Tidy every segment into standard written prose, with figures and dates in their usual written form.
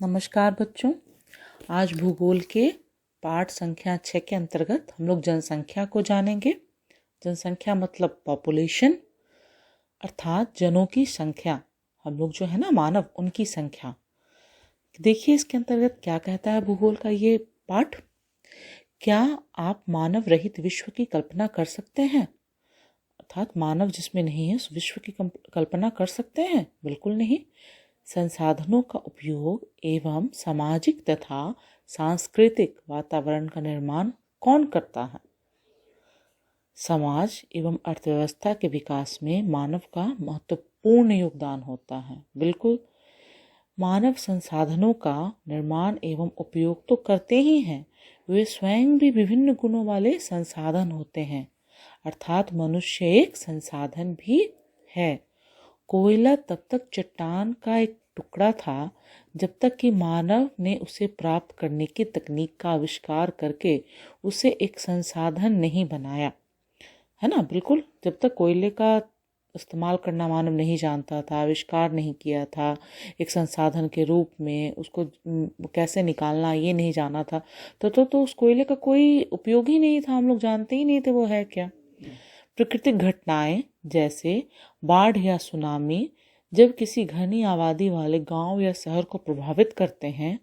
नमस्कार बच्चों। आज भूगोल के पाठ संख्या 6 के अंतर्गत हम लोग जनसंख्या को जानेंगे। जनसंख्या मतलब पॉपुलेशन, अर्थात जनों की संख्या। हम लोग जो है ना मानव, उनकी संख्या। देखिए इसके अंतर्गत क्या कहता है भूगोल का ये पाठ। क्या आप मानव रहित विश्व की कल्पना कर सकते हैं? अर्थात मानव जिसमें नहीं है उस विश्व की कल्पना कर सकते हैं? बिल्कुल नहीं। संसाधनों का उपयोग एवं सामाजिक तथा सांस्कृतिक वातावरण का निर्माण कौन करता है? समाज एवं अर्थव्यवस्था के विकास में मानव का महत्वपूर्ण योगदान होता है। बिल्कुल, मानव संसाधनों का निर्माण एवं उपयोग तो करते ही हैं, वे स्वयं भी विभिन्न गुणों वाले संसाधन होते हैं। अर्थात मनुष्य एक संसाधन भी है। कोयला तब तक चट्टान का एक टुकड़ा था जब तक कि मानव ने उसे प्राप्त करने की तकनीक का आविष्कार करके उसे एक संसाधन नहीं बनाया, है ना। बिल्कुल, जब तक कोयले का इस्तेमाल करना मानव नहीं जानता था, आविष्कार नहीं किया था, एक संसाधन के रूप में उसको कैसे निकालना ये नहीं जाना था, तो उस कोयले का कोई उपयोग ही नहीं था। हम लोग जानते ही नहीं थे वो है क्या। प्राकृतिक घटनाएं जैसे बाढ़ या सुनामी जब किसी घनी आबादी वाले गांव या शहर को प्रभावित करते हैं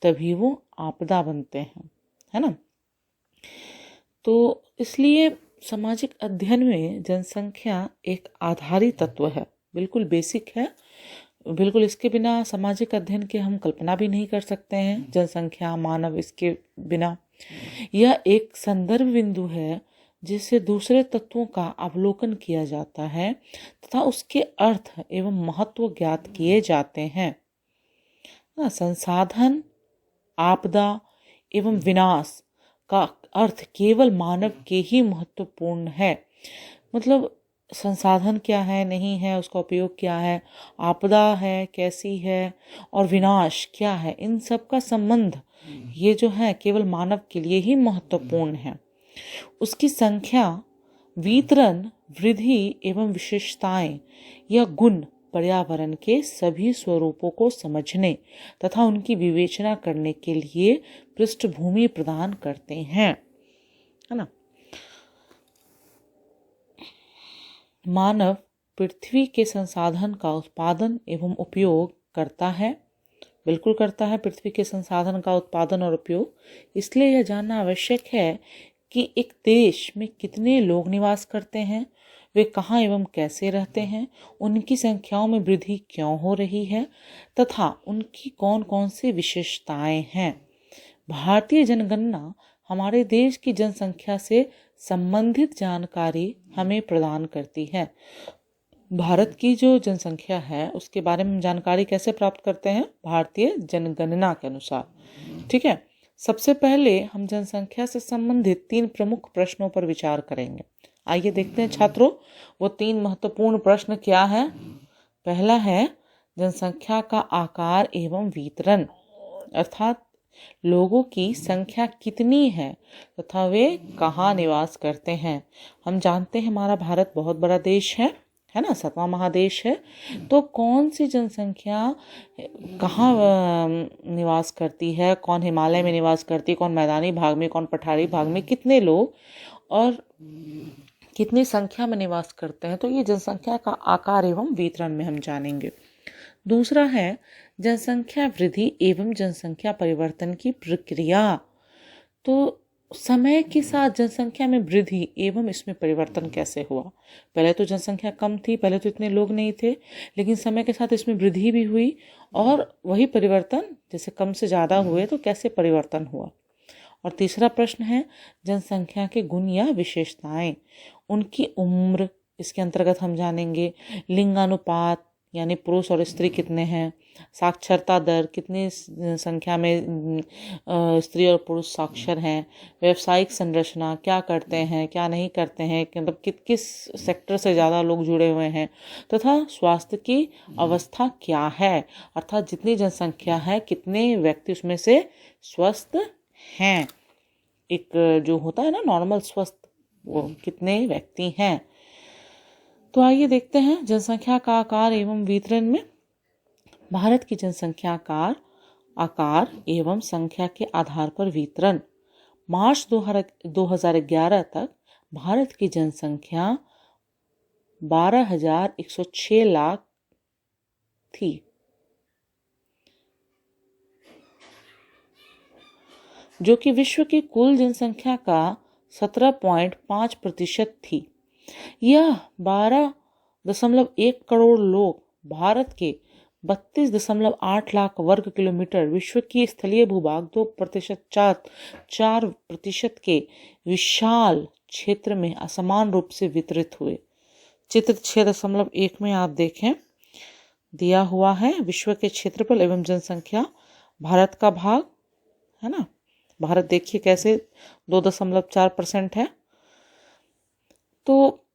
तभी वो आपदा बनते हैं, है ना। तो इसलिए सामाजिक अध्ययन में जनसंख्या एक आधारी तत्व है, बिल्कुल बेसिक है। बिल्कुल इसके बिना सामाजिक अध्ययन के हम कल्पना भी नहीं कर सकते हैं। जनसंख्या, मानव, इसके बिना यह एक संदर्भ बिंदु है जिससे दूसरे तत्वों का अवलोकन किया जाता है तथा उसके अर्थ एवं महत्व ज्ञात किए जाते हैं। संसाधन, आपदा एवं विनाश का अर्थ केवल मानव के ही महत्वपूर्ण है। मतलब संसाधन क्या है, नहीं है, उसका उपयोग क्या है, आपदा है कैसी है, और विनाश क्या है, इन सब का संबंध ये जो है केवल मानव के लिए ही महत्वपूर्ण है। उसकी संख्या, वितरण, वृद्धि एवं विशेषताएं या गुण पर्यावरण के सभी स्वरूपों को समझने तथा उनकी विवेचना करने के लिए पृष्ठभूमि प्रदान करते हैं, है ना। मानव पृथ्वी के संसाधन का उत्पादन एवं उपयोग करता है। बिल्कुल करता है, पृथ्वी के संसाधन का उत्पादन और उपयोग। इसलिए यह जानना आवश्यक है कि एक देश में कितने लोग निवास करते हैं, वे कहाँ एवं कैसे रहते हैं, उनकी संख्याओं में वृद्धि क्यों हो रही है तथा उनकी कौन कौन सी विशेषताएं हैं। भारतीय जनगणना हमारे देश की जनसंख्या से संबंधित जानकारी हमें प्रदान करती है। भारत की जो जनसंख्या है उसके बारे में जानकारी कैसे प्राप्त करते हैं? भारतीय जनगणना के अनुसार, ठीक है। सबसे पहले हम जनसंख्या से संबंधित 3 प्रमुख प्रश्नों पर विचार करेंगे। आइए देखते हैं छात्रों, वो 3 महत्वपूर्ण प्रश्न क्या है। पहला है जनसंख्या का आकार एवं वितरण, अर्थात लोगों की संख्या कितनी है तथा वे कहाँ निवास करते हैं। हम जानते हैं हमारा भारत बहुत बड़ा देश है ना, 7वां महादेश है। तो कौन सी जनसंख्या कहाँ निवास करती है, कौन हिमालय में निवास करती है, कौन मैदानी भाग में, कौन पठारी भाग में, कितने लोग और कितनी संख्या में निवास करते हैं, तो ये जनसंख्या का आकार एवं वितरण में हम जानेंगे। दूसरा है जनसंख्या वृद्धि एवं जनसंख्या परिवर्तन की प्रक्रिया। तो समय के साथ जनसंख्या में वृद्धि एवं इसमें परिवर्तन कैसे हुआ। पहले तो जनसंख्या कम थी, पहले तो इतने लोग नहीं थे, लेकिन समय के साथ इसमें वृद्धि भी हुई और वही परिवर्तन जैसे कम से ज़्यादा हुए तो कैसे परिवर्तन हुआ। और तीसरा प्रश्न है जनसंख्या के गुण या विशेषताएं, उनकी उम्र, इसके अंतर्गत हम जानेंगे लिंगानुपात यानी पुरुष और स्त्री कितने हैं, साक्षरता दर कितनी संख्या में स्त्री और पुरुष साक्षर हैं, व्यवसायिक संरचना क्या करते हैं क्या नहीं करते हैं, मतलब किस सेक्टर से ज़्यादा लोग जुड़े हुए हैं, तथा स्वास्थ्य की अवस्था क्या है, अर्थात जितनी जनसंख्या है कितने व्यक्ति उसमें से स्वस्थ हैं। एक जो होता है ना नॉर्मल स्वस्थ, वो कितने व्यक्ति हैं। तो आइए देखते हैं जनसंख्या का आकार एवं वितरण में। भारत की जनसंख्या आकार आकार एवं संख्या के आधार पर वितरण। मार्च 2011 तक भारत की जनसंख्या 12,106 लाख थी। जो कि विश्व की कुल जनसंख्या का 17.5% थी। यह 12.1 करोड़ लोग भारत के 32.8 लाख वर्ग किलोमीटर विश्व की स्थलीय भूभाग 4% के विशाल क्षेत्र में असमान रूप से वितरित हुए। चित्र 6.1 में आप देखें दिया हुआ है विश्व के क्षेत्रफल एवं जनसंख्या, भारत का भाग है ना। भारत देखिए कैसे 2.4% है। तो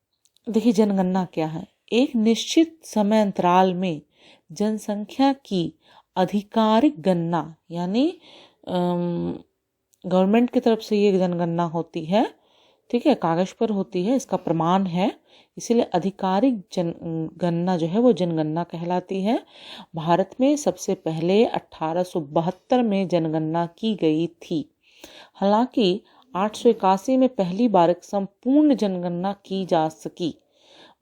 देखिए जनगणना क्या है। एक निश्चित समय अंतराल में जनसंख्या की आधिकारिक गणना, यानी गवर्नमेंट की तरफ से ये जनगणना होती है, ठीक है, कागज पर होती है, इसका प्रमाण है, इसीलिए आधिकारिक जनगणना जो है वो जनगणना कहलाती है। भारत में सबसे पहले 1872 में जनगणना की गई थी। हालांकि 881 में पहली बार एक संपूर्ण जनगणना की जा सकी।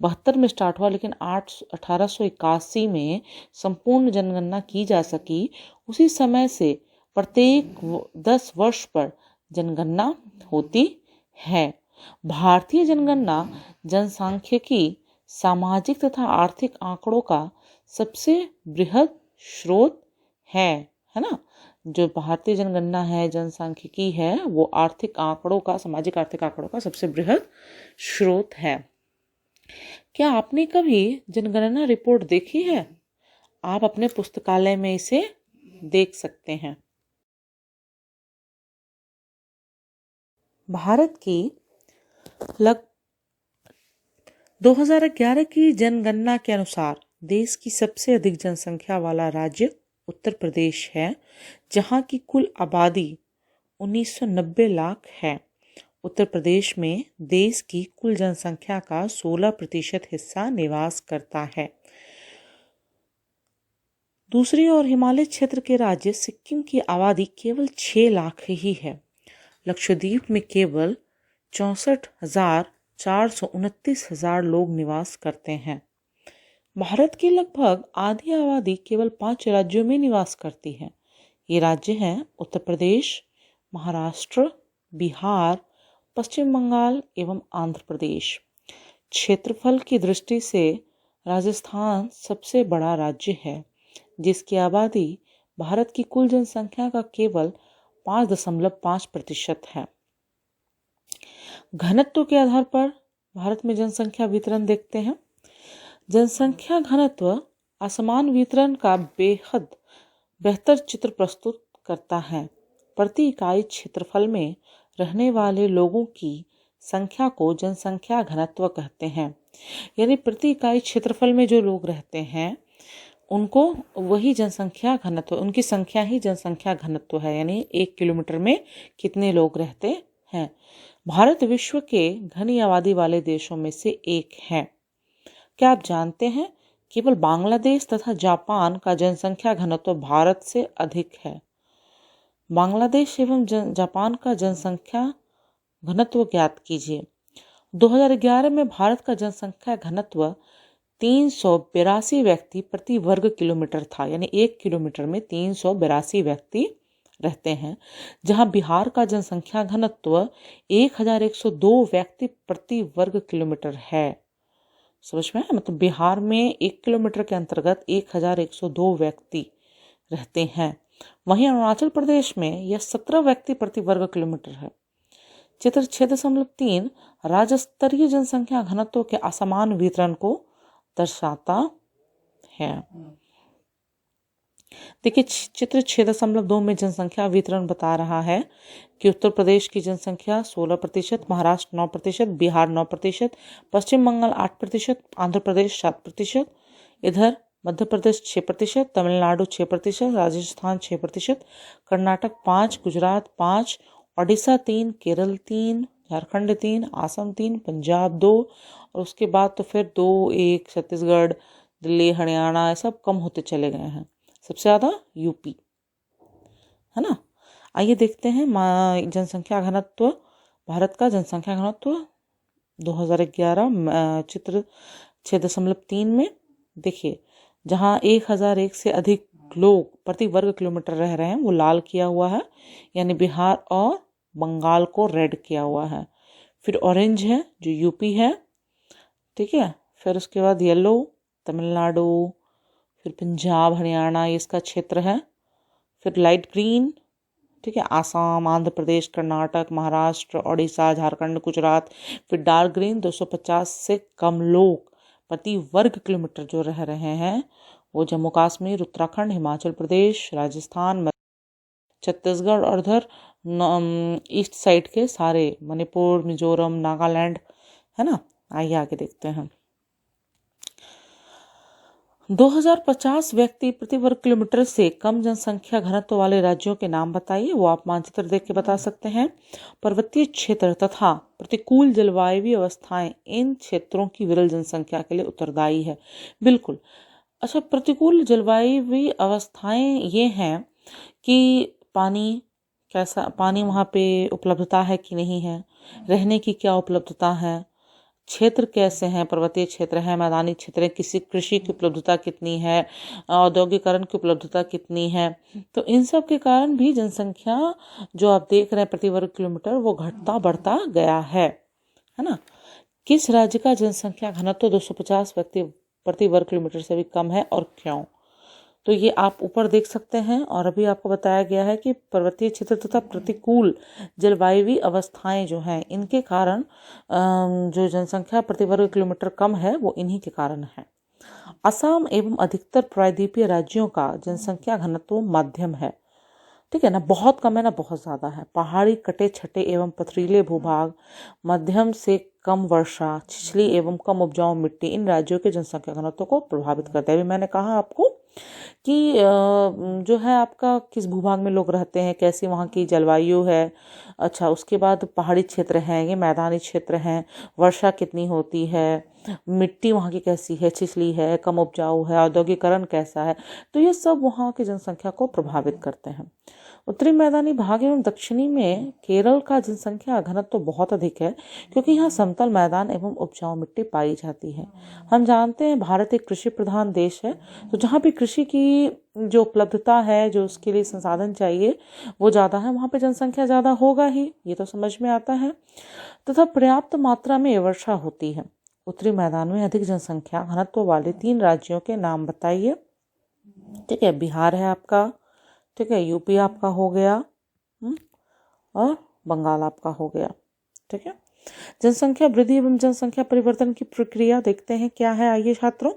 72 में स्टार्ट हुआ लेकिन 1881 में संपूर्ण जनगणना की जा सकी। उसी समय से प्रत्येक 10 वर्ष पर जनगणना होती है। भारतीय जनगणना जनसांख्यिकी, सामाजिक तथा आर्थिक आंकड़ों का सबसे बृहद स्रोत है ना। जो भारतीय जनगणना है, जनसांख्यिकी है, वो आर्थिक आंकड़ों का, सामाजिक आर्थिक आंकड़ों का सबसे बृहद स्रोत है। क्या आपने कभी जनगणना रिपोर्ट देखी है? आप अपने पुस्तकालय में इसे देख सकते हैं। भारत की 2011 की जनगणना के अनुसार देश की सबसे अधिक जनसंख्या वाला राज्य उत्तर प्रदेश है, जहां की कुल आबादी 1990 लाख है। उत्तर प्रदेश में देश की कुल जनसंख्या का 16% हिस्सा निवास करता है। दूसरी ओर हिमालय क्षेत्र के राज्य सिक्किम की आबादी केवल 6 लाख ही है। लक्षद्वीप में केवल 64,429 लोग निवास करते हैं। भारत की लगभग आधी आबादी केवल 5 राज्यों में निवास करती है। ये राज्य हैं उत्तर प्रदेश, महाराष्ट्र, बिहार, पश्चिम बंगाल एवं आंध्र प्रदेश। क्षेत्रफल की दृष्टि से राजस्थान सबसे बड़ा राज्य है, जिसकी आबादी भारत की कुल जनसंख्या का केवल 5.5% है। घनत्व के आधार पर भारत में जनसंख्या वितरण देखते हैं। जनसंख्या घनत्व असमान वितरण का बेहद बेहतर चित्र प्रस्तुत करता है। प्रति इकाई क्षेत्रफल में रहने वाले लोगों की संख्या को जनसंख्या घनत्व कहते हैं। यानी प्रति इकाई क्षेत्रफल में जो लोग रहते हैं उनको वही जनसंख्या घनत्व, उनकी संख्या ही जनसंख्या घनत्व है, यानी 1 किलोमीटर में कितने लोग रहते हैं। भारत विश्व के घनी आबादी वाले देशों में से एक है। क्या आप जानते हैं केवल बांग्लादेश तथा जापान का जनसंख्या घनत्व भारत से अधिक है। बांग्लादेश एवं जापान का जनसंख्या घनत्व ज्ञात कीजिए। 2011 में भारत का जनसंख्या घनत्व 382 व्यक्ति प्रति वर्ग किलोमीटर था, यानी 1 किलोमीटर में 382 व्यक्ति रहते हैं, जहां बिहार का जनसंख्या घनत्व 1102 व्यक्ति प्रति वर्ग किलोमीटर है। समझ में, मतलब बिहार में 1 किलोमीटर के अंतर्गत 1102 व्यक्ति रहते हैं। वहीं अरुणाचल प्रदेश में यह 17 व्यक्ति प्रति वर्ग किलोमीटर है। चित्र 6.3 राज्य स्तरीय जनसंख्या घनत्व के असमान वितरण को दर्शाता है। देखिए चित्र 6.2 में जनसंख्या वितरण बता रहा है कि उत्तर प्रदेश की जनसंख्या 16%, महाराष्ट्र 9%, बिहार 9%, पश्चिम बंगाल 8%, आंध्र प्रदेश 7%, इधर मध्य प्रदेश 6%, तमिलनाडु 6%, राजस्थान 6%, कर्नाटक 5%, गुजरात 5%, ओडिशा 3%, केरल 3%, झारखंड 3%, आसम 3%, पंजाब 2%, और उसके बाद तो फिर 2-1 छत्तीसगढ़, दिल्ली, हरियाणा, सब कम होते चले गए हैं। सबसे ज़्यादा यूपी। है ना। आइए देखते हैं जनसंख्या घनत्व, भारत का जनसंख्या घनत्व 2011 चित्र 6.3 में। देखिए, जहाँ 1001 से अधिक लोग प्रति वर्ग किलोमीटर रह रहे हैं वो लाल किया हुआ है, यानी बिहार और बंगाल को रेड किया हुआ है। फिर ऑरेंज है जो यूपी है, ठीक है। फिर उसके बाद येलो तमिलनाडु, फिर पंजाब हरियाणा ये इसका क्षेत्र है। फिर लाइट ग्रीन, ठीक है, आसाम, आंध्र प्रदेश, कर्नाटक, महाराष्ट्र, उड़ीसा, झारखंड, गुजरात। फिर डार्क ग्रीन 250 से कम लोग प्रति वर्ग किलोमीटर जो रह रहे हैं वो जम्मू कश्मीर, उत्तराखंड, हिमाचल प्रदेश, राजस्थान, छत्तीसगढ़ और उधर ईस्ट साइड के सारे मणिपुर, मिजोरम, नागालैंड, है ना। आइए आगे देखते हैं। 2050 व्यक्ति प्रति वर्ग किलोमीटर से कम जनसंख्या घनत्व वाले राज्यों के नाम बताइए। वो आप मानचित्र देख के बता सकते हैं। पर्वतीय क्षेत्र तथा प्रतिकूल जलवायु अवस्थाएं इन क्षेत्रों की विरल जनसंख्या के लिए उत्तरदायी है। बिल्कुल। अच्छा, प्रतिकूल जलवायु अवस्थाएं ये हैं कि पानी कैसा, पानी वहाँ पे उपलब्धता है कि नहीं है, रहने की क्या उपलब्धता है, क्षेत्र कैसे हैं, पर्वतीय क्षेत्र है, मैदानी क्षेत्र है, किसी कृषि की उपलब्धता कितनी है, औद्योगिकरण की उपलब्धता कितनी है। तो इन सब के कारण भी जनसंख्या जो आप देख रहे हैं प्रति वर्ग किलोमीटर वो घटता बढ़ता गया है ना। किस राज्य का जनसंख्या घनत्व 250 व्यक्ति प्रति वर्ग किलोमीटर से भी कम है और क्यों? तो ये आप ऊपर देख सकते हैं। और अभी आपको बताया गया है कि पर्वतीय क्षेत्र तथा प्रतिकूल जलवायु अवस्थाएं जो हैं इनके कारण जो जनसंख्या प्रति वर्ग किलोमीटर कम है वो इन्हीं के कारण है। असम एवं अधिकतर प्रायद्वीपीय राज्यों का जनसंख्या घनत्व मध्यम है, ठीक है ना। बहुत कम है ना बहुत ज़्यादा है। पहाड़ी, कटे छटे एवं पथरीले भूभाग, मध्यम से कम वर्षा, छिछली एवं कम उपजाऊ मिट्टी इन राज्यों के जनसंख्या घनत्व को प्रभावित करते हैं। अभी मैंने कहा आपको कि जो है आपका किस भूभाग में लोग रहते हैं, कैसी वहाँ की जलवायु है। अच्छा, उसके बाद पहाड़ी क्षेत्र हैं, ये मैदानी क्षेत्र हैं, वर्षा कितनी होती है, मिट्टी वहाँ की कैसी है, छिछली है, कम उपजाऊ है, औद्योगिकरण कैसा है। तो ये सब वहाँ की जनसंख्या को प्रभावित करते हैं। उत्तरी मैदानी भाग एवं दक्षिणी में केरल का जनसंख्या घनत्व तो बहुत अधिक है क्योंकि यहाँ समतल मैदान एवं उपजाऊ मिट्टी पाई जाती है। हम जानते हैं भारत एक कृषि प्रधान देश है, तो जहाँ भी कृषि की जो उपलब्धता है, जो उसके लिए संसाधन चाहिए वो ज़्यादा है, वहाँ पे जनसंख्या ज़्यादा होगा ही, ये तो समझ में आता है। तथा पर्याप्त मात्रा में वर्षा होती है। उत्तरी मैदान में अधिक जनसंख्या घनत्व वाले 3 राज्यों के नाम बताइए। ठीक है, बिहार है आपका, ठीक है, यूपी आपका हो गया और बंगाल आपका हो गया, ठीक है। जनसंख्या वृद्धि एवं जनसंख्या परिवर्तन की प्रक्रिया देखते हैं क्या है। आइए छात्रों,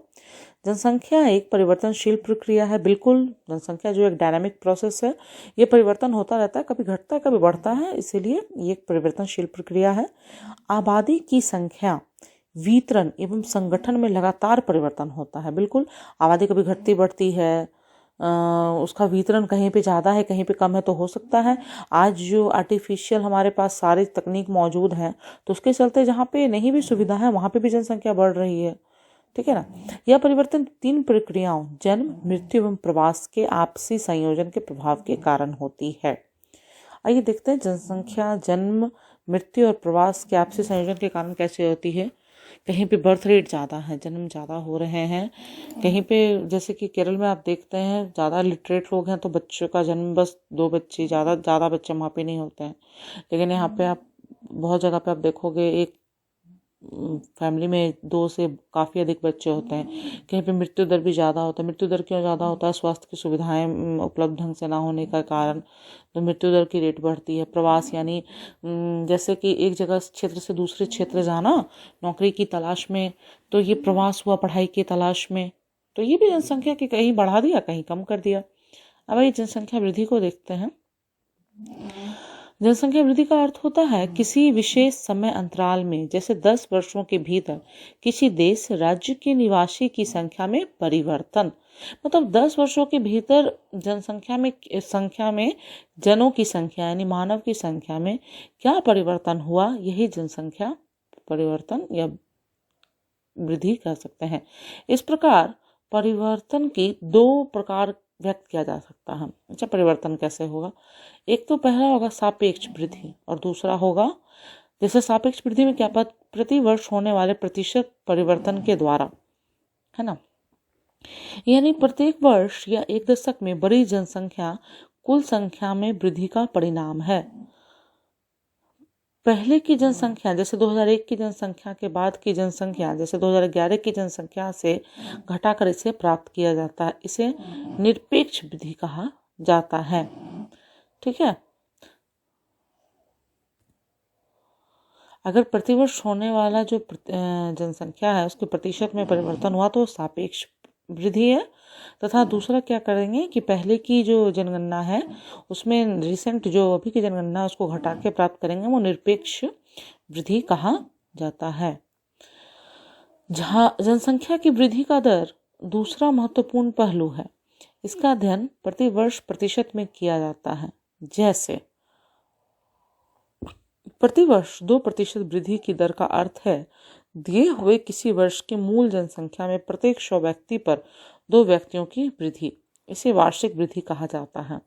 जनसंख्या एक परिवर्तनशील प्रक्रिया है। बिल्कुल, जनसंख्या जो एक डायनामिक प्रोसेस है, ये परिवर्तन होता रहता है, कभी घटता है कभी बढ़ता है, इसीलिए ये एक परिवर्तनशील प्रक्रिया है। आबादी की संख्या, वितरण एवं संगठन में लगातार परिवर्तन होता है। बिल्कुल, आबादी कभी घटती बढ़ती है, उसका वितरण कहीं पे ज़्यादा है कहीं पे कम है तो हो सकता है। आज जो आर्टिफिशियल हमारे पास सारी तकनीक मौजूद हैं तो उसके चलते जहाँ पे नहीं भी सुविधा है वहाँ पे भी जनसंख्या बढ़ रही है, ठीक है ना। यह परिवर्तन 3 प्रक्रियाओं जन्म, मृत्यु एवं प्रवास के आपसी संयोजन के प्रभाव के कारण होती है। आइए देखते हैं जनसंख्या जन्म, मृत्यु और प्रवास के आपसी संयोजन के कारण कैसे होती है। कहीं पे बर्थ रेट ज़्यादा है, जन्म ज़्यादा हो रहे हैं, कहीं पे जैसे कि केरल में आप देखते हैं ज़्यादा लिटरेट लोग हैं तो बच्चों का जन्म बस 2 बच्चे, ज़्यादा बच्चे वहाँ पे नहीं होते हैं। लेकिन यहाँ पे आप बहुत जगह पे आप देखोगे एक फैमिली में 2 से काफ़ी अधिक बच्चे होते हैं। कहीं पे मृत्यु दर भी ज़्यादा होता है। मृत्यु दर क्यों ज़्यादा होता है? स्वास्थ्य की सुविधाएं उपलब्ध ढंग से ना होने का कारण तो मृत्यु दर की रेट बढ़ती है। प्रवास यानी जैसे कि एक जगह क्षेत्र से दूसरे क्षेत्र जाना नौकरी की तलाश में, तो ये प्रवास हुआ पढ़ाई की तलाश में, तो ये भी जनसंख्या की कहीं बढ़ा दिया कहीं कम कर दिया। अब ये जनसंख्या वृद्धि को देखते हैं। जनसंख्या वृद्धि का अर्थ होता है किसी विशेष समय अंतराल में, जैसे 10 वर्षों के भीतर किसी देश राज्य के निवासी की संख्या में परिवर्तन। मतलब 10 वर्षों के भीतर संख्या में जनों की संख्या यानी मानव की संख्या में क्या परिवर्तन हुआ, यही जनसंख्या परिवर्तन या वृद्धि कह सकते हैं। इस प्रकार परिवर्तन की 2 प्रकार व्यक्त किया जा सकता है। अच्छा, परिवर्तन कैसे होगा? एक तो पहला होगा सापेक्ष वृद्धि और दूसरा होगा, जैसे सापेक्ष वृद्धि में क्या प्रति वर्ष होने वाले प्रतिशत परिवर्तन के द्वारा, है ना, यानी प्रत्येक वर्ष या एक दशक में बड़ी जनसंख्या कुल संख्या में वृद्धि का परिणाम है। पहले की जनसंख्या जैसे 2001 की जनसंख्या के बाद की जनसंख्या जैसे 2011 की जनसंख्या से घटाकर इसे प्राप्त किया जाता है। इसे निरपेक्ष वृद्धि कहा जाता है। ठीक है, अगर प्रतिवर्ष होने वाला जो जनसंख्या है उसके प्रतिशत में परिवर्तन हुआ तो सापेक्ष वृद्धि है। तथा दूसरा क्या करेंगे कि पहले की जो जनगणना है उसमें रिसेंट जो अभी की जनगणना उसको घटा के प्राप्त करेंगे, वो निरपेक्ष वृद्धि कहा जाता है। जहाँ जनसंख्या की वृद्धि का दर दूसरा महत्वपूर्ण पहलू है। इसका अध्ययन प्रति वर्ष प्रतिशत में किया जाता है। जैसे प्रतिवर्ष 2% वृद्धि की दर का अर्थ है दिए हुए किसी वर्ष की मूल जनसंख्या में प्रत्येक 100 व्यक्ति पर 2 व्यक्तियों की वृद्धि। इसे वार्षिक वृद्धि कहा जाता है।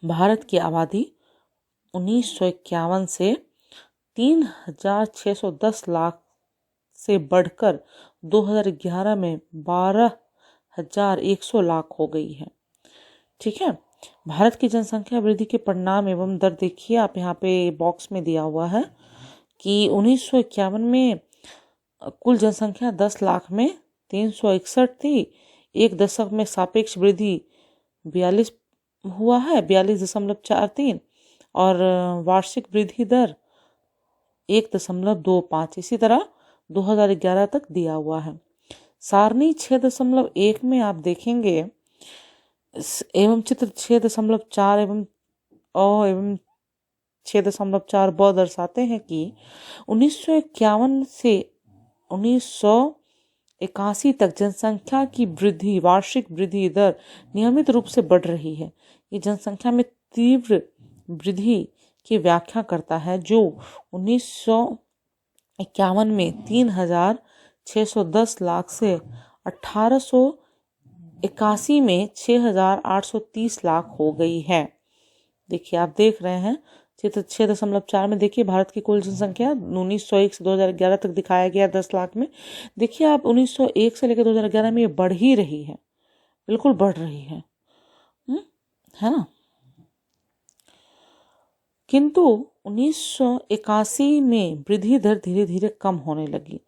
भारत की आबादी 1951 से 3,610 लाख से बढ़कर 2011 में 12,100 लाख हो गई है। ठीक है, भारत की जनसंख्या वृद्धि के परिणाम एवं दर देखिए, आप यहाँ पे बॉक्स में दिया हुआ है कि 1951 में कुल जनसंख्या 10 लाख में 361 थी। एक दशक में सापेक्ष वृद्धि 42 हुआ है, 42.43, और वार्षिक वृद्धि दर 1.25। इसी तरह 2011 तक दिया हुआ है। सारणी 6.1 में आप देखेंगे एवं चित्र 6.4 एवं 6.4 ब दर्शाते हैं कि 1951 से 1981 तक जनसंख्या की वृद्धि वार्षिक वृद्धि दर नियमित रूप से बढ़ रही है। ये जनसंख्या में तीव्र वृद्धि की व्याख्या करता है, जो 1951 में 3,610 लाख से 1881 में 6,830 लाख हो गई है। देखिए, आप देख रहे हैं चित्र 6.4 में। देखिए, भारत की कुल जनसंख्या 1901 से 2011 तक दिखाया गया 10 लाख में। देखिए आप 1901 से लेकर 2011 में ये बढ़ ही रही है, बिल्कुल बढ़ रही है ना। किंतु 1981 में वृद्धि दर धीरे धीरे कम होने लगी।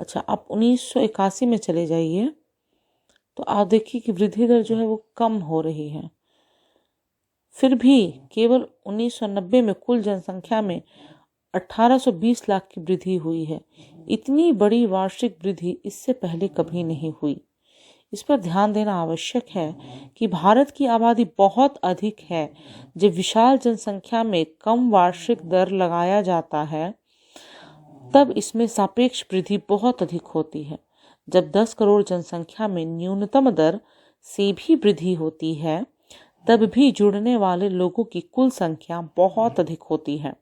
अच्छा, आप 1981 में चले जाइए तो आप देखिए कि वृद्धि दर जो है वो कम हो रही है। फिर भी केवल 1990 में कुल जनसंख्या में 1820 लाख की वृद्धि हुई है। इतनी बड़ी वार्षिक वृद्धि इससे पहले कभी नहीं हुई। इस पर ध्यान देना आवश्यक है कि भारत की आबादी बहुत अधिक है। जब विशाल जनसंख्या में कम वार्षिक दर लगाया जाता है तब इसमें सापेक्ष वृद्धि बहुत अधिक होती है। जब 10 करोड़ जनसंख्या में न्यूनतम दर से भी वृद्धि होती है तब भी जुड़ने वाले लोगों की कुल संख्या बहुत अधिक होती है।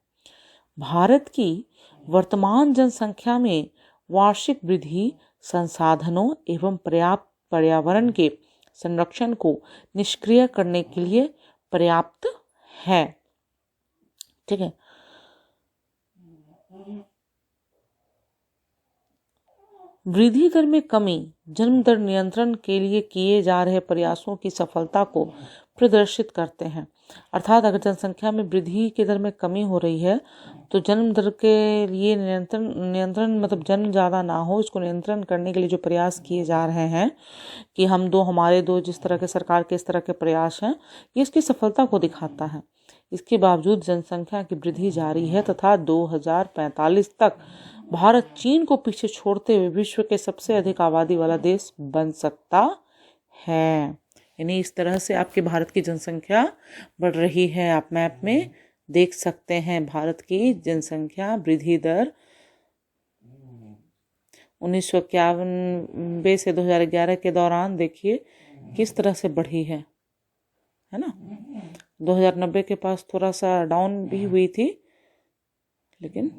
भारत की वर्तमान जनसंख्या में वार्षिक वृद्धि संसाधनों एवं पर्याप्त पर्यावरण के संरक्षण को निष्क्रिय करने के लिए पर्याप्त है। ठीक है, वृद्धि दर में कमी जन्म दर नियंत्रण के लिए किए जा रहे प्रयासों की सफलता को प्रदर्शित करते हैं। अर्थात अगर जनसंख्या में वृद्धि की दर में कमी हो रही है तो जन्म दर के लिए नियंत्रण मतलब जन्म ज़्यादा ना हो, इसको नियंत्रण करने के लिए जो प्रयास किए जा रहे हैं कि हम दो हमारे दो, जिस तरह के सरकार के इस तरह के प्रयास हैं, ये इसकी सफलता को दिखाता है। इसके बावजूद जनसंख्या की वृद्धि जारी है तथा 2045 तक भारत चीन को पीछे छोड़ते हुए विश्व के सबसे अधिक आबादी वाला देश बन सकता है। यानी इस तरह से आपके भारत की जनसंख्या बढ़ रही है। आप मैप में देख सकते हैं भारत की जनसंख्या वृद्धि दर 1991 से 2011 के दौरान देखिए किस तरह से बढ़ी है ना। 2090 के पास थोड़ा सा डाउन भी हुई थी, लेकिन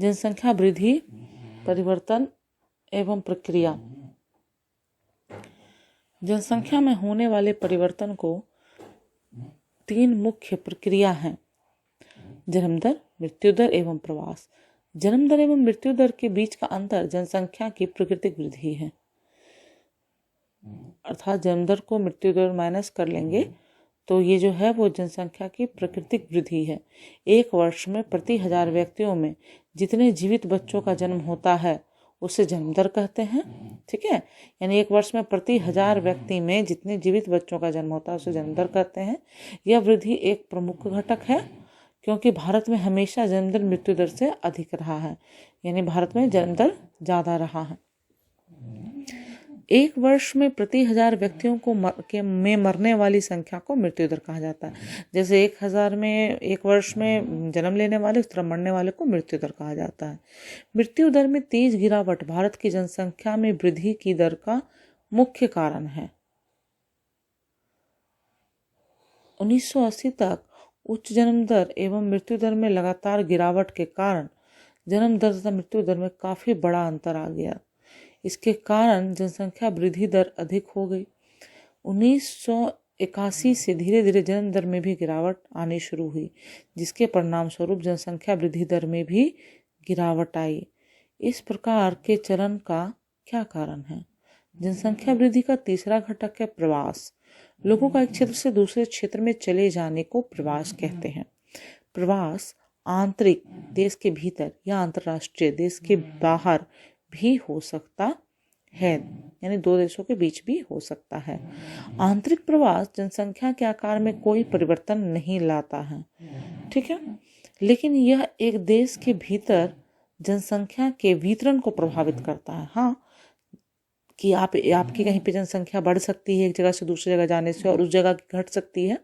जनसंख्या वृद्धि, परिवर्तन एवं प्रक्रिया। जनसंख्या में होने वाले परिवर्तन को 3 मुख्य प्रक्रिया हैं: जन्म दर, मृत्यु दर एवं प्रवास। जन्म दर एवं मृत्यु दर के बीच का अंतर जनसंख्या की प्राकृतिक वृद्धि है। अर्थात जन्म दर को मृत्यु दर माइनस कर लेंगे तो ये जो है वो जनसंख्या की प्राकृतिक वृद्धि है। एक वर्ष में प्रति 1000 व्यक्तियों में जितने जीवित बच्चों का जन्म होता है उसे जन्म दर कहते हैं। ठीक है, यानी एक वर्ष में प्रति 1000 व्यक्ति में जितने जीवित बच्चों का जन्म होता है उसे जन्म दर कहते हैं। यह वृद्धि एक प्रमुख घटक है क्योंकि भारत में हमेशा जन्म दर मृत्यु दर से अधिक रहा है, यानी भारत में जन्म दर ज़्यादा रहा है। एक वर्ष में प्रति 1000 व्यक्तियों को में मरने वाली संख्या को मृत्यु दर कहा जाता है। जैसे 1000 में एक वर्ष में जन्म लेने वाले, उस तरह मरने वाले को मृत्यु दर कहा जाता है। मृत्यु दर में तेज गिरावट भारत की जनसंख्या में वृद्धि की दर का मुख्य कारण है। 1980 तक उच्च जन्म दर एवं मृत्यु दर में लगातार गिरावट के कारण जन्म दर तथा मृत्यु दर में काफ़ी बड़ा अंतर आ गया। इसके कारण जनसंख्या वृद्धि दर अधिक हो गई। 1981 से धीरे धीरे जन्म दर में भी गिरावट आनी शुरू हुई, जिसके परिणाम स्वरूप जनसंख्या वृद्धि दर में भी गिरावट आई। इस प्रकार के चलन का क्या कारण है? जनसंख्या वृद्धि का तीसरा घटक है प्रवास। लोगों का एक क्षेत्र से दूसरे क्षेत्र में चले जाने को प्रवास कहते हैं। प्रवास आंतरिक देश के भीतर या अंतर्राष्ट्रीय देश के बाहर भी हो सकता है, यानी 2 देशों के बीच भी हो सकता है। आंतरिक प्रवास जनसंख्या के आकार में कोई परिवर्तन नहीं लाता है, ठीक है, लेकिन यह एक देश के भीतर जनसंख्या के वितरण को प्रभावित करता है। हाँ, कि आपकी कहीं पे जनसंख्या बढ़ सकती है एक जगह से दूसरी जगह जाने से, और उस जगह की घट सकती है,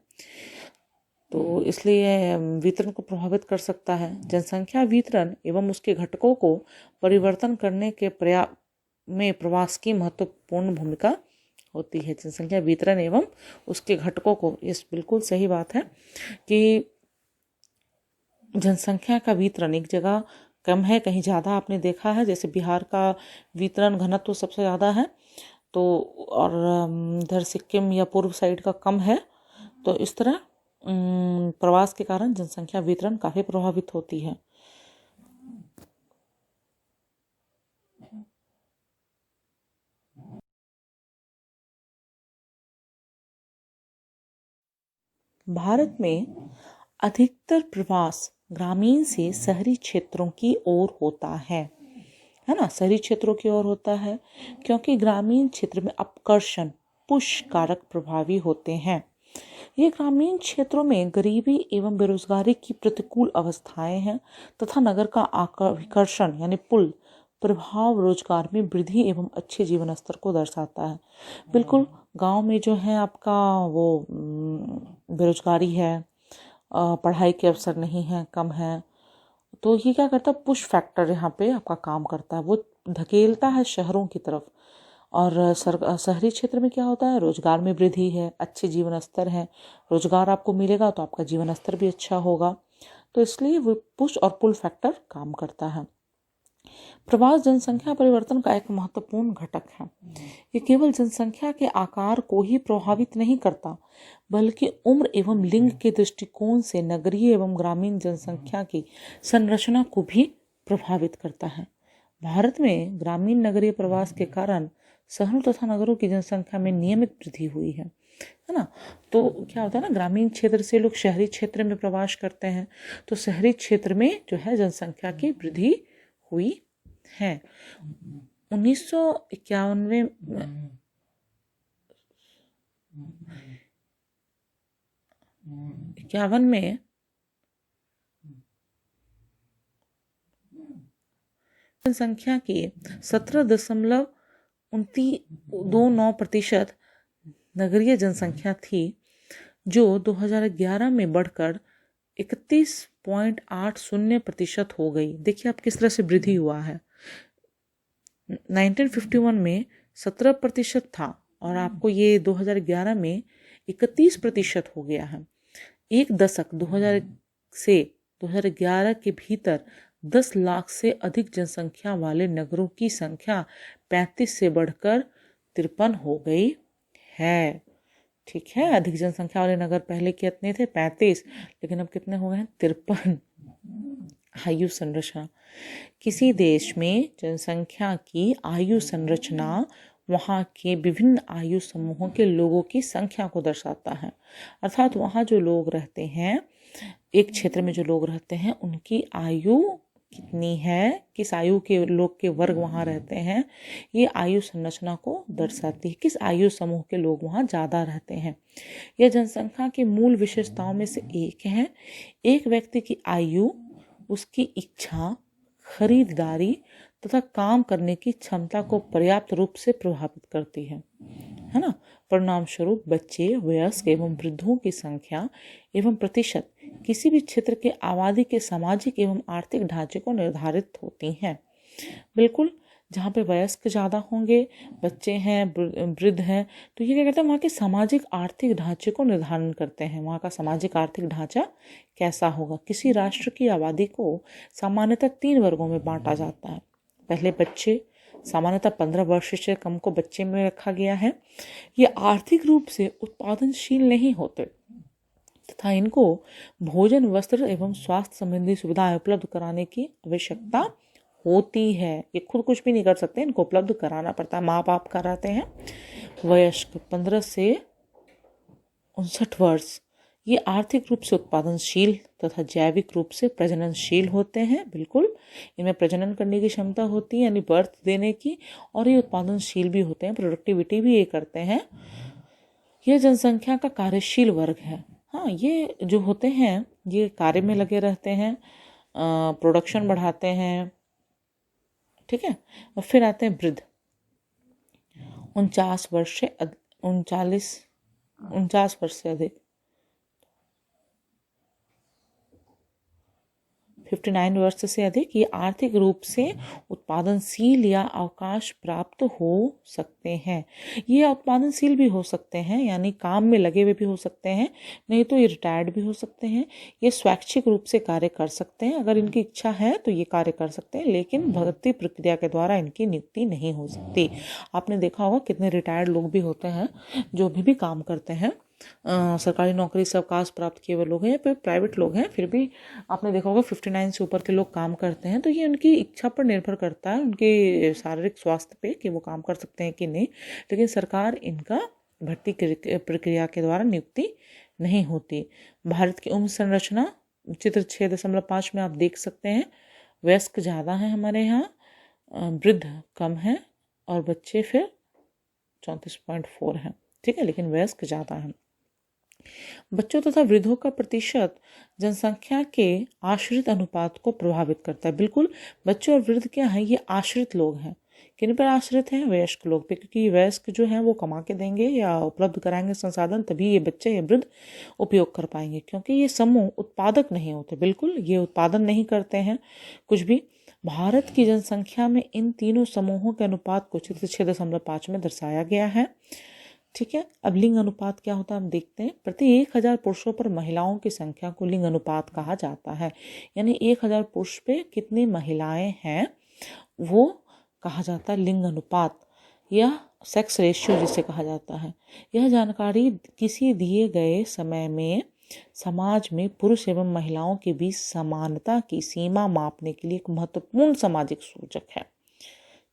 तो इसलिए वितरण को प्रभावित कर सकता है। जनसंख्या वितरण एवं उसके घटकों को परिवर्तन करने के में प्रवास की महत्वपूर्ण भूमिका होती है। जनसंख्या वितरण एवं उसके घटकों को, ये बिल्कुल सही बात है कि जनसंख्या का वितरण एक जगह कम है, कहीं ज़्यादा आपने देखा है। जैसे बिहार का वितरण घनत्व तो सबसे ज़्यादा है, तो और इधर सिक्किम या पूर्व साइड का कम है। तो इस तरह प्रवास के कारण जनसंख्या वितरण काफी प्रभावित होती है। भारत में अधिकतर प्रवास ग्रामीण से शहरी क्षेत्रों की ओर होता है ना, शहरी क्षेत्रों की ओर होता है क्योंकि ग्रामीण क्षेत्र में अपकर्षण पुश कारक प्रभावी होते हैं। ये ग्रामीण क्षेत्रों में गरीबी एवं बेरोजगारी की प्रतिकूल अवस्थाएं हैं तथा नगर का आकर्षण यानी पुल प्रभाव रोजगार में वृद्धि एवं अच्छे जीवन स्तर को दर्शाता है। बिल्कुल, गांव में जो है आपका वो बेरोजगारी है, पढ़ाई के अवसर नहीं है, कम है, तो ये क्या करता है, पुश फैक्टर यहाँ पे आपका काम करता है, वो धकेलता है शहरों की तरफ। और शहरी क्षेत्र में क्या होता है, रोजगार में वृद्धि है, अच्छे जीवन स्तर है, रोजगार आपको मिलेगा तो आपका जीवन स्तर भी अच्छा होगा, तो इसलिए वो पुश और पुल फैक्टर काम करता है। प्रवास जनसंख्या परिवर्तन का एक महत्वपूर्ण घटक है। ये केवल जनसंख्या के आकार को ही प्रभावित नहीं करता, बल्कि उम्र एवं लिंग के दृष्टिकोण से नगरीय एवं ग्रामीण जनसंख्या की संरचना को भी प्रभावित करता है। भारत में ग्रामीण नगरीय प्रवास के कारण शहरों तथा नगरों की जनसंख्या में नियमित वृद्धि हुई है ना। तो क्या होता है ना, ग्रामीण क्षेत्र से लोग शहरी क्षेत्र में प्रवास करते हैं, तो शहरी क्षेत्र में जो है जनसंख्या की वृद्धि हुई है। 1951 में जनसंख्या की 17.29% नगरीय जनसंख्या थी, जो 2011 में बढ़कर 31.80% हो गई। देखिए आप किस तरह से वृद्धि हुआ है। 1951 में 17% था और आपको ये 2011 में 31% हो गया है। एक दशक 2000 से 2011 के भीतर 10 लाख से अधिक जनसंख्या वाले नगरों की संख्या 35 से बढ़कर 53 हो गई है। ठीक है, अधिक जनसंख्या वाले नगर पहले कितने थे? 35, लेकिन अब कितने हो गए हैं? 53। आयु संरचना। किसी देश में जनसंख्या की आयु संरचना वहाँ के विभिन्न आयु समूहों के लोगों की संख्या को दर्शाता है। अर्थात वहाँ जो लोग रहते हैं, एक क्षेत्र में जो लोग रहते हैं, उनकी आयु कितनी है, किस आयु के लोग के वर्ग वहाँ रहते हैं, ये आयु संरचना को दर्शाती है। किस आयु समूह के लोग वहाँ ज़्यादा रहते हैं। यह जनसंख्या की मूल विशेषताओं में से एक है। एक व्यक्ति की आयु उसकी इच्छा, खरीदारी तथा काम करने की क्षमता को पर्याप्त रूप से प्रभावित करती है ना। परिणाम स्वरूप बच्चे, वयस्क एवं वृद्धों की संख्या एवं प्रतिशत किसी भी क्षेत्र के आबादी के सामाजिक एवं आर्थिक ढांचे को निर्धारित होती हैं। बिल्कुल, जहाँ पे वयस्क ज़्यादा होंगे, बच्चे हैं, वृद्ध हैं, तो ये क्या करते हैं? वहाँ के सामाजिक आर्थिक ढांचे को निर्धारण करते हैं। वहाँ का सामाजिक आर्थिक ढांचा कैसा होगा। किसी राष्ट्र की आबादी को सामान्यतः 3 वर्गों में बांटा जाता है। पहले बच्चे, सामान्यतः 15 वर्ष से कम को बच्चे में रखा गया है। ये आर्थिक रूप से उत्पादनशील नहीं होते तथा इनको भोजन, वस्त्र एवं स्वास्थ्य संबंधी सुविधाएं उपलब्ध कराने की आवश्यकता होती है। ये खुद कुछ भी नहीं कर सकते, इनको उपलब्ध कराना पड़ता है, माँ बाप कराते हैं। वयस्क 15 से 59 वर्ष, ये आर्थिक रूप से उत्पादनशील तथा जैविक रूप से प्रजननशील होते हैं। बिल्कुल, इनमें प्रजनन करने की क्षमता होती है, यानी बर्थ देने की, और ये उत्पादनशील भी होते हैं, प्रोडक्टिविटी भी ये करते हैं। यह जनसंख्या का कार्यशील वर्ग है। हाँ, ये जो होते हैं ये कार्य में लगे रहते हैं, प्रोडक्शन बढ़ाते हैं। ठीक है, और फिर आते हैं वृद्ध। 49 वर्ष से 49 वर्ष से अधिक, 59 वर्ष से अधिक, ये आर्थिक रूप से उत्पादनशील या अवकाश प्राप्त हो सकते हैं। ये उत्पादनशील भी हो सकते हैं, यानी काम में लगे हुए भी हो सकते हैं, नहीं तो ये रिटायर्ड भी हो सकते हैं। ये स्वैच्छिक रूप से कार्य कर सकते हैं, अगर इनकी इच्छा है तो ये कार्य कर सकते हैं, लेकिन भर्ती प्रक्रिया के द्वारा इनकी नियुक्ति नहीं हो सकती। आपने देखा होगा कितने रिटायर्ड लोग भी होते हैं जो अभी भी काम करते हैं, सरकारी नौकरी से अवकाश प्राप्त किए हुए लोग हैं या फिर प्राइवेट लोग हैं, फिर भी आपने देखा होगा 59 से ऊपर के लोग काम करते हैं। तो ये उनकी इच्छा पर निर्भर करता है, उनके शारीरिक स्वास्थ्य पे, कि वो काम कर सकते हैं कि नहीं, लेकिन सरकार इनका भर्ती प्रक्रिया के द्वारा नियुक्ति नहीं होती। भारत की उम्र संरचना चित्र 6.5 में आप देख सकते हैं। वयस्क ज़्यादा हैं हमारे यहाँ, वृद्ध कम हैं, और बच्चे फिर 34.4 हैं। ठीक है, लेकिन वयस्क ज़्यादा हैं। बच्चों तथा वृद्धों का प्रतिशत जनसंख्या के आश्रित अनुपात को प्रभावित करता है। बिल्कुल, बच्चे और वृद्ध क्या है? ये आश्रित लोग हैं। किन पर आश्रित हैं? वयस्क लोग पे, क्योंकि वयस्क जो हैं वो कमा के देंगे या उपलब्ध कराएंगे संसाधन, तभी ये बच्चे या वृद्ध उपयोग कर पाएंगे, क्योंकि ये समूह उत्पादक नहीं होते। बिल्कुल, ये उत्पादन नहीं करते हैं कुछ भी। भारत की जनसंख्या में इन तीनों समूहों के अनुपात को चित्र 6.5 में दर्शाया गया है। ठीक है, अब लिंग अनुपात क्या होता है हम देखते हैं। प्रति 1000 पुरुषों पर महिलाओं की संख्या को लिंग अनुपात कहा जाता है, यानी 1000 पुरुष पे कितनी महिलाएं हैं वो कहा जाता है लिंग अनुपात, या सेक्स रेशियो जिसे कहा जाता है। यह जानकारी किसी दिए गए समय में समाज में पुरुष एवं महिलाओं के बीच समानता की सीमा मापने के लिए एक महत्वपूर्ण सामाजिक सूचक है।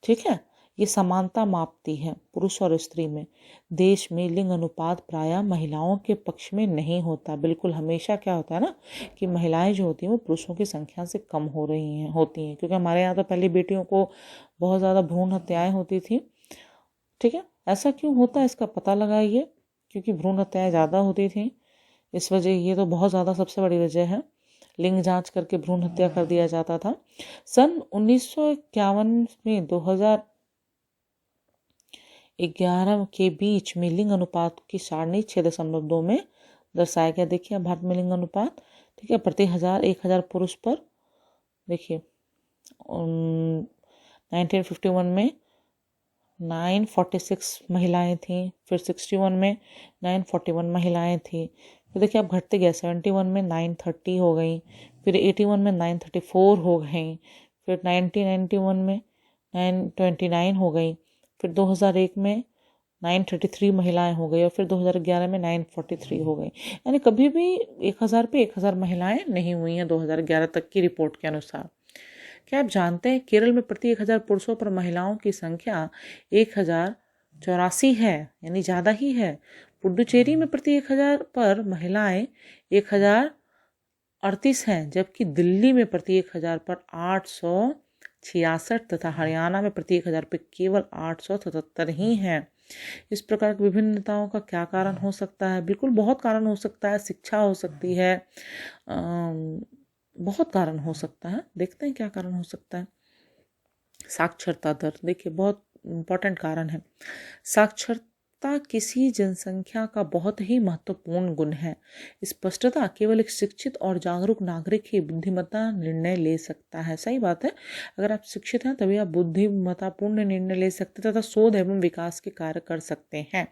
ठीक है, ये समानता मापती है पुरुष और स्त्री में। देश में लिंग अनुपात प्रायः महिलाओं के पक्ष में नहीं होता। बिल्कुल, हमेशा क्या होता है ना कि महिलाएं जो होती हैं वो पुरुषों की संख्या से कम होती हैं, क्योंकि हमारे यहाँ तो पहले बेटियों को बहुत ज़्यादा भ्रूण हत्याएं होती थी। ठीक है, ऐसा क्यों होता है इसका पता लगाइए, क्योंकि भ्रूण हत्याएं ज़्यादा होती थी, इस वजह, ये तो बहुत ज़्यादा सबसे बड़ी वजह है। लिंग जांच करके भ्रूण हत्या कर दिया जाता था। सन 1951 में 2011 के बीच में लिंग अनुपात की सारणी 6.2 में दर्शाया गया। देखिए भारत में लिंग अनुपात, ठीक है, प्रति 1000 पुरुष पर, देखिए 1951 में 946 महिलाएं थीं, फिर 61 में 941 महिलाएं थीं, फिर देखिए आप घटते गए, 71 में 930 हो गई, फिर 81 में 934 हो गई, फिर 1991 में 929 हो गई, फिर 2001 में 933 महिलाएं हो गई और फिर 2011 में 943 हो गई। यानी कभी भी 1000 पे 1000 महिलाएं नहीं हुई हैं 2011 तक की रिपोर्ट के अनुसार। क्या आप जानते हैं केरल में प्रति 1000 पुरुषों पर महिलाओं की संख्या 1084 है, यानी ज़्यादा ही है। पुडुचेरी में प्रति 1000 पर महिलाएं 1038 हैं, जबकि दिल्ली में प्रति 1000 पर 866 तथा हरियाणा में प्रति 1000 पर केवल 877 ही हैं। इस प्रकार की विभिन्नताओं का क्या कारण हो सकता है? बिल्कुल बहुत कारण हो सकता है। शिक्षा हो सकती है, बहुत कारण हो सकता है। देखते हैं क्या कारण हो सकता है। साक्षरता दर, देखिए बहुत इम्पोर्टेंट कारण है। साक्षरता किसी जनसंख्या का बहुत ही महत्वपूर्ण गुण है। स्पष्टता, केवल एक शिक्षित और जागरूक नागरिक ही बुद्धिमत्ता निर्णय ले सकता है। सही बात है, अगर आप शिक्षित हैं तभी आप बुद्धिमत्तापूर्ण निर्णय ले सकते हैं तथा शोध एवं विकास के कार्य कर सकते हैं,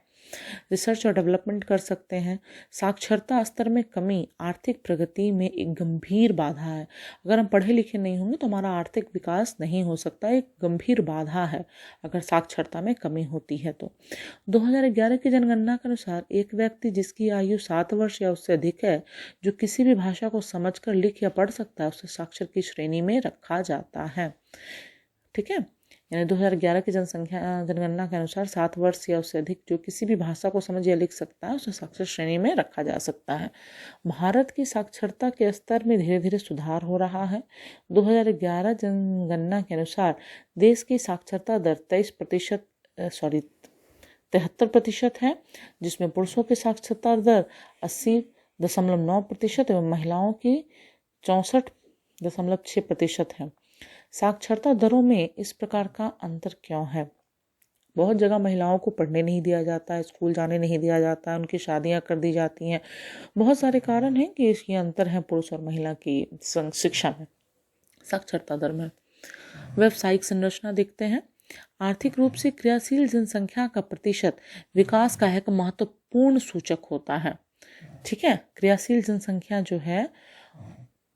रिसर्च और डेवलपमेंट कर सकते हैं। साक्षरता स्तर में कमी आर्थिक प्रगति में एक गंभीर बाधा है। अगर हम पढ़े लिखे नहीं होंगे तो हमारा आर्थिक विकास नहीं हो सकता, एक गंभीर बाधा है अगर साक्षरता में कमी होती है तो। 2011 की जनगणना के अनुसार एक व्यक्ति जिसकी आयु 7 वर्ष या उससे अधिक है, जो किसी भी भाषा को समझकर लिख या पढ़ सकता है, उसे साक्षर की श्रेणी में रखा जाता है। ठीक है, यानी 2011 की जनगणना के अनुसार 7 वर्ष या उससे अधिक जो किसी भी भाषा को समझ या लिख सकता है, उसे साक्षर श्रेणी में रखा जा सकता है। भारत की साक्षरता के स्तर में धीरे धीरे सुधार हो रहा है। 2011 जनगणना के अनुसार देश की साक्षरता दर 73% है, जिसमें पुरुषों की साक्षरता दर 80.9% एवं महिलाओं की 64.6% है। साक्षरता दरों में इस प्रकार का अंतर क्यों है? बहुत जगह महिलाओं को पढ़ने नहीं दिया जाता है, स्कूल जाने नहीं दिया जाता है, उनकी शादियां कर दी जाती हैं। बहुत सारे कारण हैं कि इसके अंतर है पुरुष और महिला की शिक्षा में, साक्षरता दर में। व्यावसायिक संरचना देखते हैं। आर्थिक रूप से क्रियाशील जनसंख्या का प्रतिशत विकास का एक महत्वपूर्ण सूचक होता है। ठीक है, क्रियाशील जनसंख्या जो है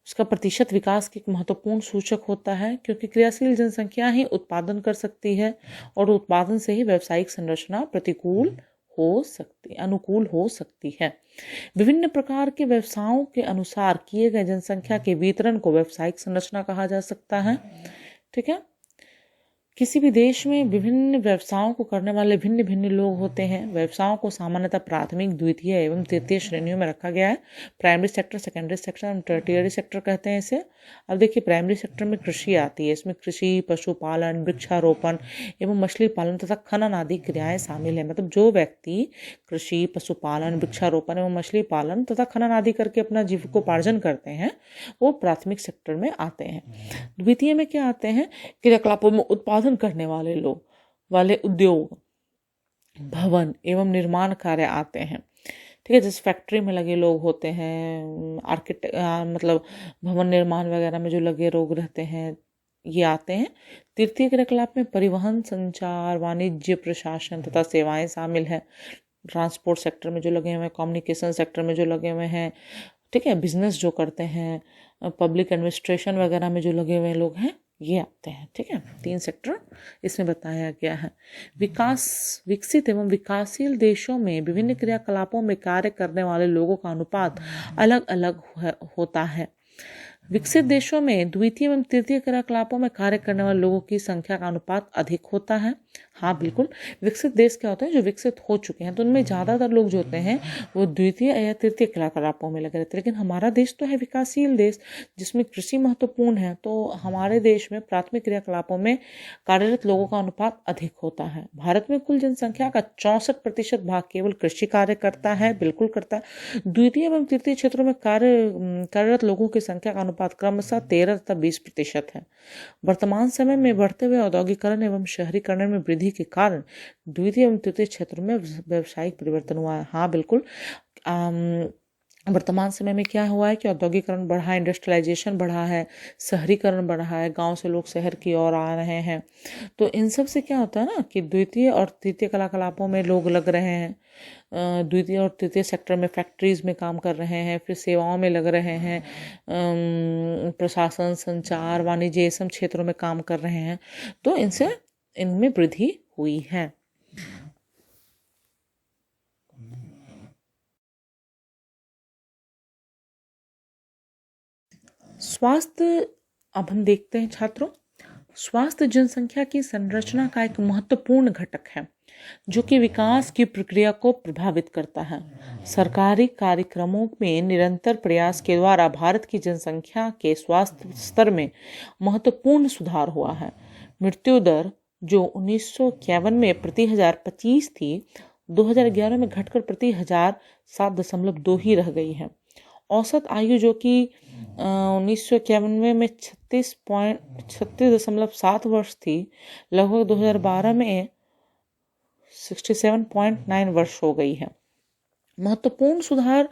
उसका प्रतिशत विकास की एक महत्वपूर्ण सूचक होता है, क्योंकि क्रियाशील जनसंख्या ही उत्पादन कर सकती है और उत्पादन से ही व्यावसायिक संरचना अनुकूल हो सकती है। विभिन्न प्रकार के व्यवसायों के अनुसार किए गए जनसंख्या के वितरण को व्यावसायिक संरचना कहा जा सकता है। ठीक है, किसी भी देश में विभिन्न व्यवसायों को करने वाले भिन्न भिन्न लोग होते हैं। व्यवसायों को सामान्यतः प्राथमिक, द्वितीय एवं तृतीय श्रेणियों में रखा गया है। प्राइमरी सेक्टर, सेकेंडरी सेक्टर एवं टर्टियरी सेक्टर कहते हैं इसे। अब देखिए प्राइमरी सेक्टर में कृषि आती है। इसमें कृषि, पशुपालन, वृक्षारोपण एवं मछली पालन तथा खनन आदि क्रियाएं शामिल है। मतलब जो व्यक्ति कृषि, पशुपालन, वृक्षारोपण एवं मछली पालन तथा खनन आदि करके अपना जीविकोपार्जन करते हैं, वो प्राथमिक सेक्टर में आते हैं। द्वितीय में क्या आते हैं? क्रियाकलापों में उत्पादन करने वाले लोग वाले उद्योग, भवन एवं निर्माण कार्य आते हैं। ठीक है, जैसे फैक्ट्री में लगे लोग होते हैं, मतलब भवन निर्माण वगैरह में जो लगे लोग रहते हैं, ये आते हैं। तृतीय क्रियाकलाप में परिवहन, संचार, वाणिज्य, प्रशासन तथा सेवाएं शामिल हैं। ट्रांसपोर्ट सेक्टर में जो लगे हुए हैं, कम्युनिकेशन सेक्टर में जो लगे हुए हैं, ठीक है, बिजनेस जो करते हैं, पब्लिक एडमिनिस्ट्रेशन वगैरह में जो लगे हुए लोग हैं, ये आते हैं। ठीक है, 3 सेक्टर इसमें बताया गया है। विकसित एवं विकासशील देशों में विभिन्न क्रियाकलापों में कार्य करने वाले लोगों का अनुपात अलग अलग होता है। विकसित देशों में द्वितीय एवं तृतीय क्रियाकलापों में कार्य करने वाले लोगों की संख्या का अनुपात अधिक होता है। हाँ बिल्कुल, विकसित देश क्या होते हैं? जो विकसित हो चुके हैं, तो उनमें ज़्यादातर लोग जो होते हैं वो द्वितीय या तृतीय क्रियाकलापों में लगे रहते हैं। लेकिन हमारा देश तो है विकासशील देश, जिसमें कृषि महत्वपूर्ण है, तो हमारे देश में प्राथमिक क्रियाकलापों में कार्यरत लोगों का अनुपात अधिक होता है। भारत में कुल जनसंख्या का 64% भाग केवल कृषि कार्य करता है, बिल्कुल करता है। द्वितीय एवं तृतीय क्षेत्रों में कार्यरत लोगों की संख्या का अनुपात क्रमशः 13 तथा 20% है। वर्तमान समय में बढ़ते हुए औद्योगिकरण एवं शहरीकरण में वृद्धि के कारण द्वितीय एवं तृतीय क्षेत्र में व्यावसायिक परिवर्तन हुआ है। हाँ बिल्कुल, वर्तमान समय में क्या हुआ है कि औद्योगिकरण बढ़ा है, इंडस्ट्रियलाइजेशन बढ़ा है, शहरीकरण बढ़ा है, गांव से लोग शहर की ओर आ रहे हैं। तो इन सब से क्या होता है ना कि द्वितीय और तृतीय कलाकलापों में लोग लग रहे हैं, द्वितीय और तृतीय सेक्टर में फैक्ट्रीज में काम कर रहे हैं, फिर सेवाओं में लग रहे हैं, प्रशासन, संचार, वाणिज्य, ये सब क्षेत्रों में काम कर रहे हैं। तो इनसे इनमें वृद्धि हुई है। स्वास्थ्य, अब हम देखते हैं छात्रों, स्वास्थ्य जनसंख्या की संरचना का एक महत्वपूर्ण घटक है जो कि विकास की प्रक्रिया को प्रभावित करता है। सरकारी कार्यक्रमों में निरंतर प्रयास के द्वारा भारत की जनसंख्या के स्वास्थ्य स्तर में महत्वपूर्ण सुधार हुआ है। मृत्यु दर जो 1951 में प्रति 1025 थी, 2011 में घटकर प्रति 1000 7.2 ही रह गई है। औसत आयु जो कि 1991 में 36.7 वर्ष थी, लगभग 2012 में 67.9 वर्ष हो गई है। महत्वपूर्ण सुधार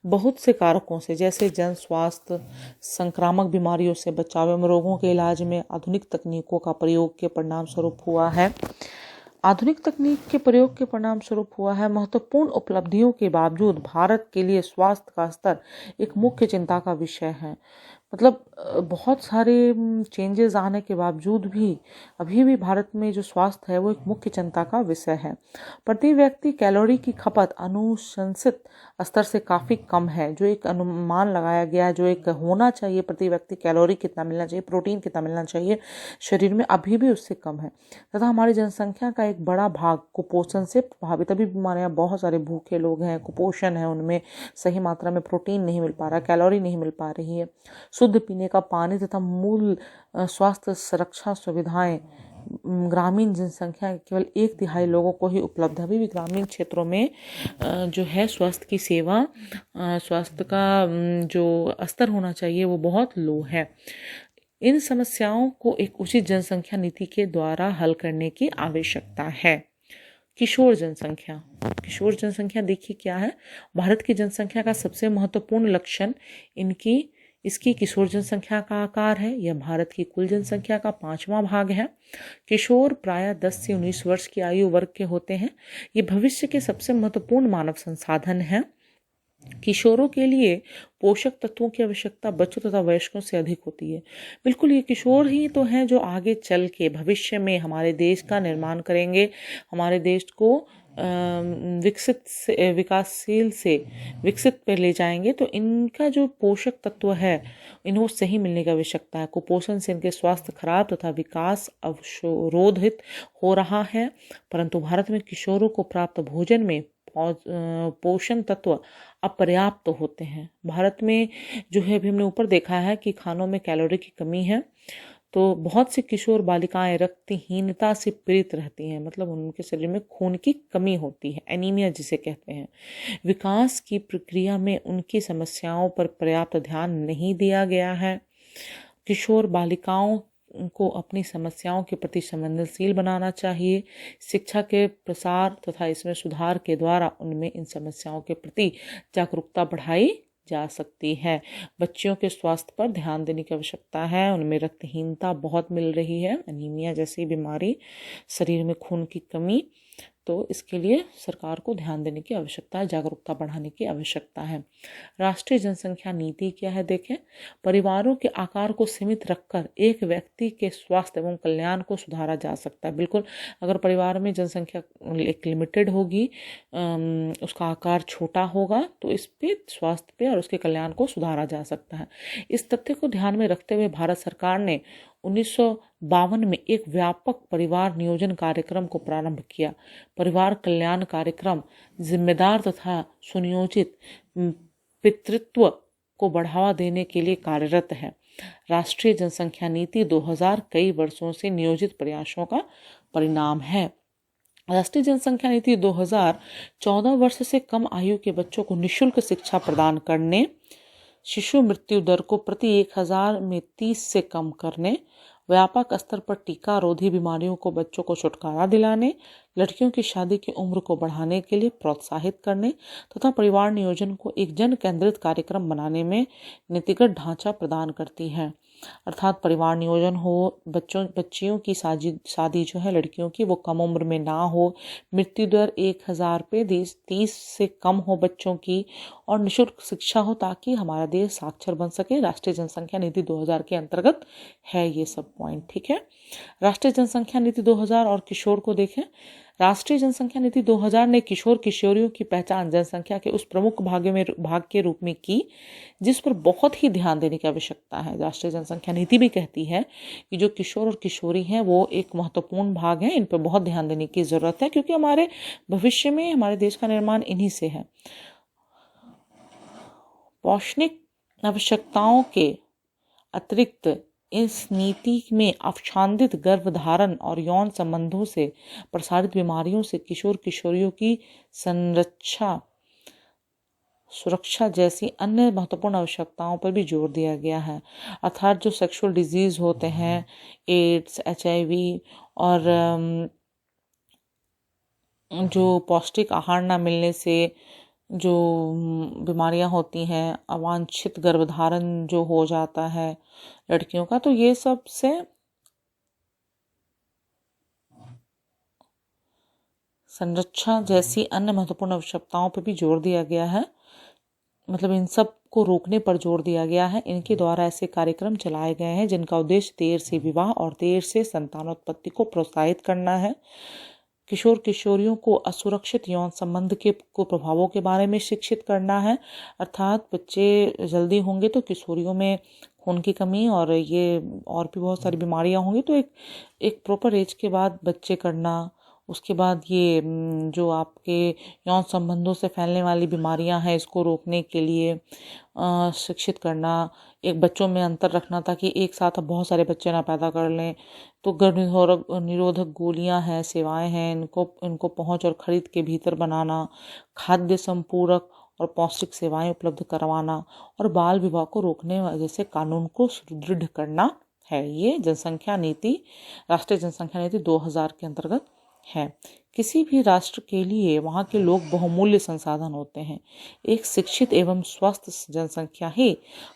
बहुत से कारकों से, जैसे जन स्वास्थ्य, संक्रामक बीमारियों से बचाव एवं रोगों के इलाज में आधुनिक तकनीकों का प्रयोग के परिणाम स्वरूप हुआ है। आधुनिक तकनीक के प्रयोग के परिणाम स्वरूप हुआ है। महत्वपूर्ण उपलब्धियों के बावजूद भारत के लिए स्वास्थ्य का स्तर एक मुख्य चिंता का विषय है। मतलब बहुत सारे चेंजेस आने के बावजूद भी अभी भी भारत में जो स्वास्थ्य है वो एक मुख्य चिंता का विषय है। प्रति व्यक्ति कैलोरी की खपत अनुशंसित स्तर से काफ़ी कम है। जो एक अनुमान लगाया गया है, जो एक होना चाहिए, प्रति व्यक्ति कैलोरी कितना मिलना चाहिए, प्रोटीन कितना मिलना चाहिए शरीर में, अभी भी उससे कम है। तथा हमारी जनसंख्या का एक बड़ा भाग कुपोषण से प्रभावित, अभी भी हमारे यहाँ बहुत सारे भूखे लोग हैं, कुपोषण है, उनमें सही मात्रा में प्रोटीन नहीं मिल पा रहा, कैलोरी नहीं मिल पा रही है। शुद्ध पीने का पानी तथा मूल स्वास्थ्य सुरक्षा सुविधाएं ग्रामीण जनसंख्या के केवल 1/3 लोगों को ही उपलब्ध है। अभी भी ग्रामीण क्षेत्रों में जो है स्वास्थ्य की सेवा, स्वास्थ्य का जो स्तर होना चाहिए वो बहुत लो है। इन समस्याओं को एक उचित जनसंख्या नीति के द्वारा हल करने की आवश्यकता है। किशोर जनसंख्या, किशोर जनसंख्या देखिए क्या है। भारत की जनसंख्या का सबसे महत्वपूर्ण लक्षण इसकी किशोर जनसंख्या का आकार है। यह भारत की कुल जनसंख्या का 5वां भाग है। किशोर प्रायः 10 से 19 वर्ष की आयु वर्ग के होते हैं। ये भविष्य के सबसे महत्वपूर्ण मानव संसाधन है। किशोरों के लिए पोषक तत्वों की आवश्यकता बच्चों तथा वयस्कों से अधिक होती है। बिल्कुल, ये किशोर ही तो हैं जो आगे चल के भविष्य में हमारे देश का निर्माण करेंगे, हमारे देश को विकासशील से विकसित पर ले जाएंगे। तो इनका जो पोषक तत्व है इन्हें सही मिलने की आवश्यकता है। कुपोषण से इनके स्वास्थ्य खराब तथा विकास अवरोधित हो रहा है। परंतु भारत में किशोरों को प्राप्त भोजन में पोषण तत्व अपर्याप्त होते हैं। भारत में जो है अभी हमने ऊपर देखा है कि खानों में कैलोरी की कमी है। तो बहुत सी किशोर बालिकाएं रक्तहीनता से पीड़ित रहती हैं, मतलब उनके शरीर में खून की कमी होती है, एनीमिया जिसे कहते हैं। विकास की प्रक्रिया में उनकी समस्याओं पर पर्याप्त ध्यान नहीं दिया गया है। किशोर बालिकाओं को अपनी समस्याओं के प्रति संवेदनशील बनाना चाहिए। शिक्षा के प्रसार तथा इसमें सुधार के द्वारा उनमें इन समस्याओं के प्रति जागरूकता बढ़ाई जा सकती है। बच्चियों के स्वास्थ्य पर ध्यान देने की आवश्यकता है। उनमें रक्तहीनता बहुत मिल रही है, एनीमिया जैसी बीमारी, शरीर में खून की कमी। तो इसके लिए सरकार को ध्यान देने की आवश्यकता है, जागरूकता बढ़ाने की आवश्यकता है। राष्ट्रीय जनसंख्या नीति क्या है देखें। परिवारों के आकार को सीमित रखकर एक व्यक्ति के स्वास्थ्य एवं कल्याण को सुधारा जा सकता है। बिल्कुल, अगर परिवार में जनसंख्या एक लिमिटेड होगी, उसका आकार छोटा होगा, तो इस पे स्वास्थ्य पे और उसके कल्याण को सुधारा जा सकता है। इस तथ्य को ध्यान में रखते हुए भारत सरकार ने 1952 में एक व्यापक परिवार नियोजन कार्यक्रम को प्रारंभ किया। परिवार कल्याण कार्यक्रम जिम्मेदार तथा सुनियोजित पितृत्व को बढ़ावा देने के लिए कार्यरत है। राष्ट्रीय जनसंख्या नीति 2000 कई वर्षों से नियोजित प्रयासों का परिणाम है। राष्ट्रीय जनसंख्या नीति 2014 वर्ष से कम आयु के बच्चों को निःशुल्क शिक्षा प्रदान करने, शिशु मृत्यु दर को प्रति 1000 में 30 से कम करने, व्यापक स्तर पर टीका रोधी बीमारियों को बच्चों को छुटकारा दिलाने, लड़कियों की शादी की उम्र को बढ़ाने के लिए प्रोत्साहित करने तथा परिवार नियोजन को एक जन केंद्रित कार्यक्रम बनाने में नीतिगत ढांचा प्रदान करती है। अर्थात परिवार नियोजन हो, बच्चियों की शादी जो है लड़कियों की वो कम उम्र में ना हो, मृत्यु दर 1000 पे 30 से कम हो बच्चों की, और निःशुल्क शिक्षा हो ताकि हमारा देश साक्षर बन सके। राष्ट्रीय जनसंख्या नीति 2000 के अंतर्गत है ये सब पॉइंट। ठीक है, राष्ट्रीय जनसंख्या नीति 2000 और किशोर को देखें। राष्ट्रीय जनसंख्या नीति 2000 ने किशोर किशोरियों की पहचान जनसंख्या के उस प्रमुख भाग के रूप में की जिस पर बहुत ही ध्यान देने की आवश्यकता है। राष्ट्रीय जनसंख्या नीति भी कहती है कि जो किशोर और किशोरी हैं वो एक महत्वपूर्ण भाग है, इन पर बहुत ध्यान देने की जरूरत है क्योंकि हमारे भविष्य में हमारे देश का निर्माण इन्हीं से है। पौष्टिक आवश्यकताओं के अतिरिक्त इस नीति में अवच्छादित गर्भधारण और यौन संबंधों से प्रसारित बीमारियों से किशोर किशोरियों की सुरक्षा जैसी अन्य महत्वपूर्ण आवश्यकताओं पर भी जोर दिया गया है। अर्थात जो सेक्सुअल डिजीज होते हैं, एड्स, HIV और जो पौष्टिक आहार न मिलने से जो बीमारियां होती हैं, अवांछित गर्भधारण जो हो जाता है लड़कियों का, तो ये सब से संरक्षा जैसी अन्य महत्वपूर्ण आवश्यकताओं पर भी जोर दिया गया है। मतलब इन सब को रोकने पर जोर दिया गया है। इनके द्वारा ऐसे कार्यक्रम चलाए गए हैं जिनका उद्देश्य देर से विवाह और देर से संतानोत्पत्ति को प्रोत्साहित करना है। किशोर किशोरियों को असुरक्षित यौन संबंध के प्रभावों के बारे में शिक्षित करना है। अर्थात बच्चे जल्दी होंगे तो किशोरियों में खून की कमी और ये और भी बहुत सारी बीमारियां होंगी, तो एक प्रॉपर एज के बाद बच्चे करना, उसके बाद ये जो आपके यौन संबंधों से फैलने वाली बीमारियां हैं इसको रोकने के लिए शिक्षित करना, एक बच्चों में अंतर रखना ताकि एक साथ अब बहुत सारे बच्चे ना पैदा कर लें। तो गर्भ निरोधक गोलियां हैं, सेवाएं हैं, इनको पहुंच और खरीद के भीतर बनाना, खाद्य संपूरक और पौष्टिक सेवाएं उपलब्ध करवाना और बाल विवाह को रोकने जैसे कानून को सुदृढ़ करना है। ये जनसंख्या नीति, राष्ट्रीय जनसंख्या नीति 2000 के अंतर्गत है। किसी भी राष्ट्र के लिए वहाँ के लोग बहुमूल्य संसाधन होते हैं। एक शिक्षित एवं स्वस्थ जनसंख्या ही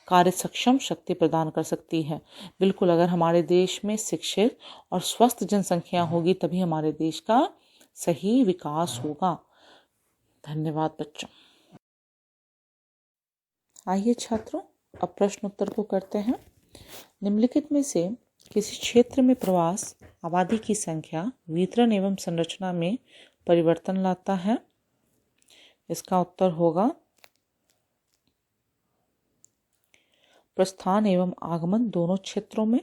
कार्य सक्षम शक्ति प्रदान कर सकती है। बिल्कुल, अगर हमारे देश में शिक्षित और स्वस्थ जनसंख्या होगी तभी हमारे देश का सही विकास होगा। धन्यवाद बच्चों। आइए छात्रों, अब प्रश्न उत्तर को करते हैं। निम्नलिखित में से किसी क्षेत्र में प्रवास आबादी की संख्या, वितरण एवं संरचना में परिवर्तन लाता है? इसका उत्तर होगा प्रस्थान एवं आगमन दोनों क्षेत्रों में।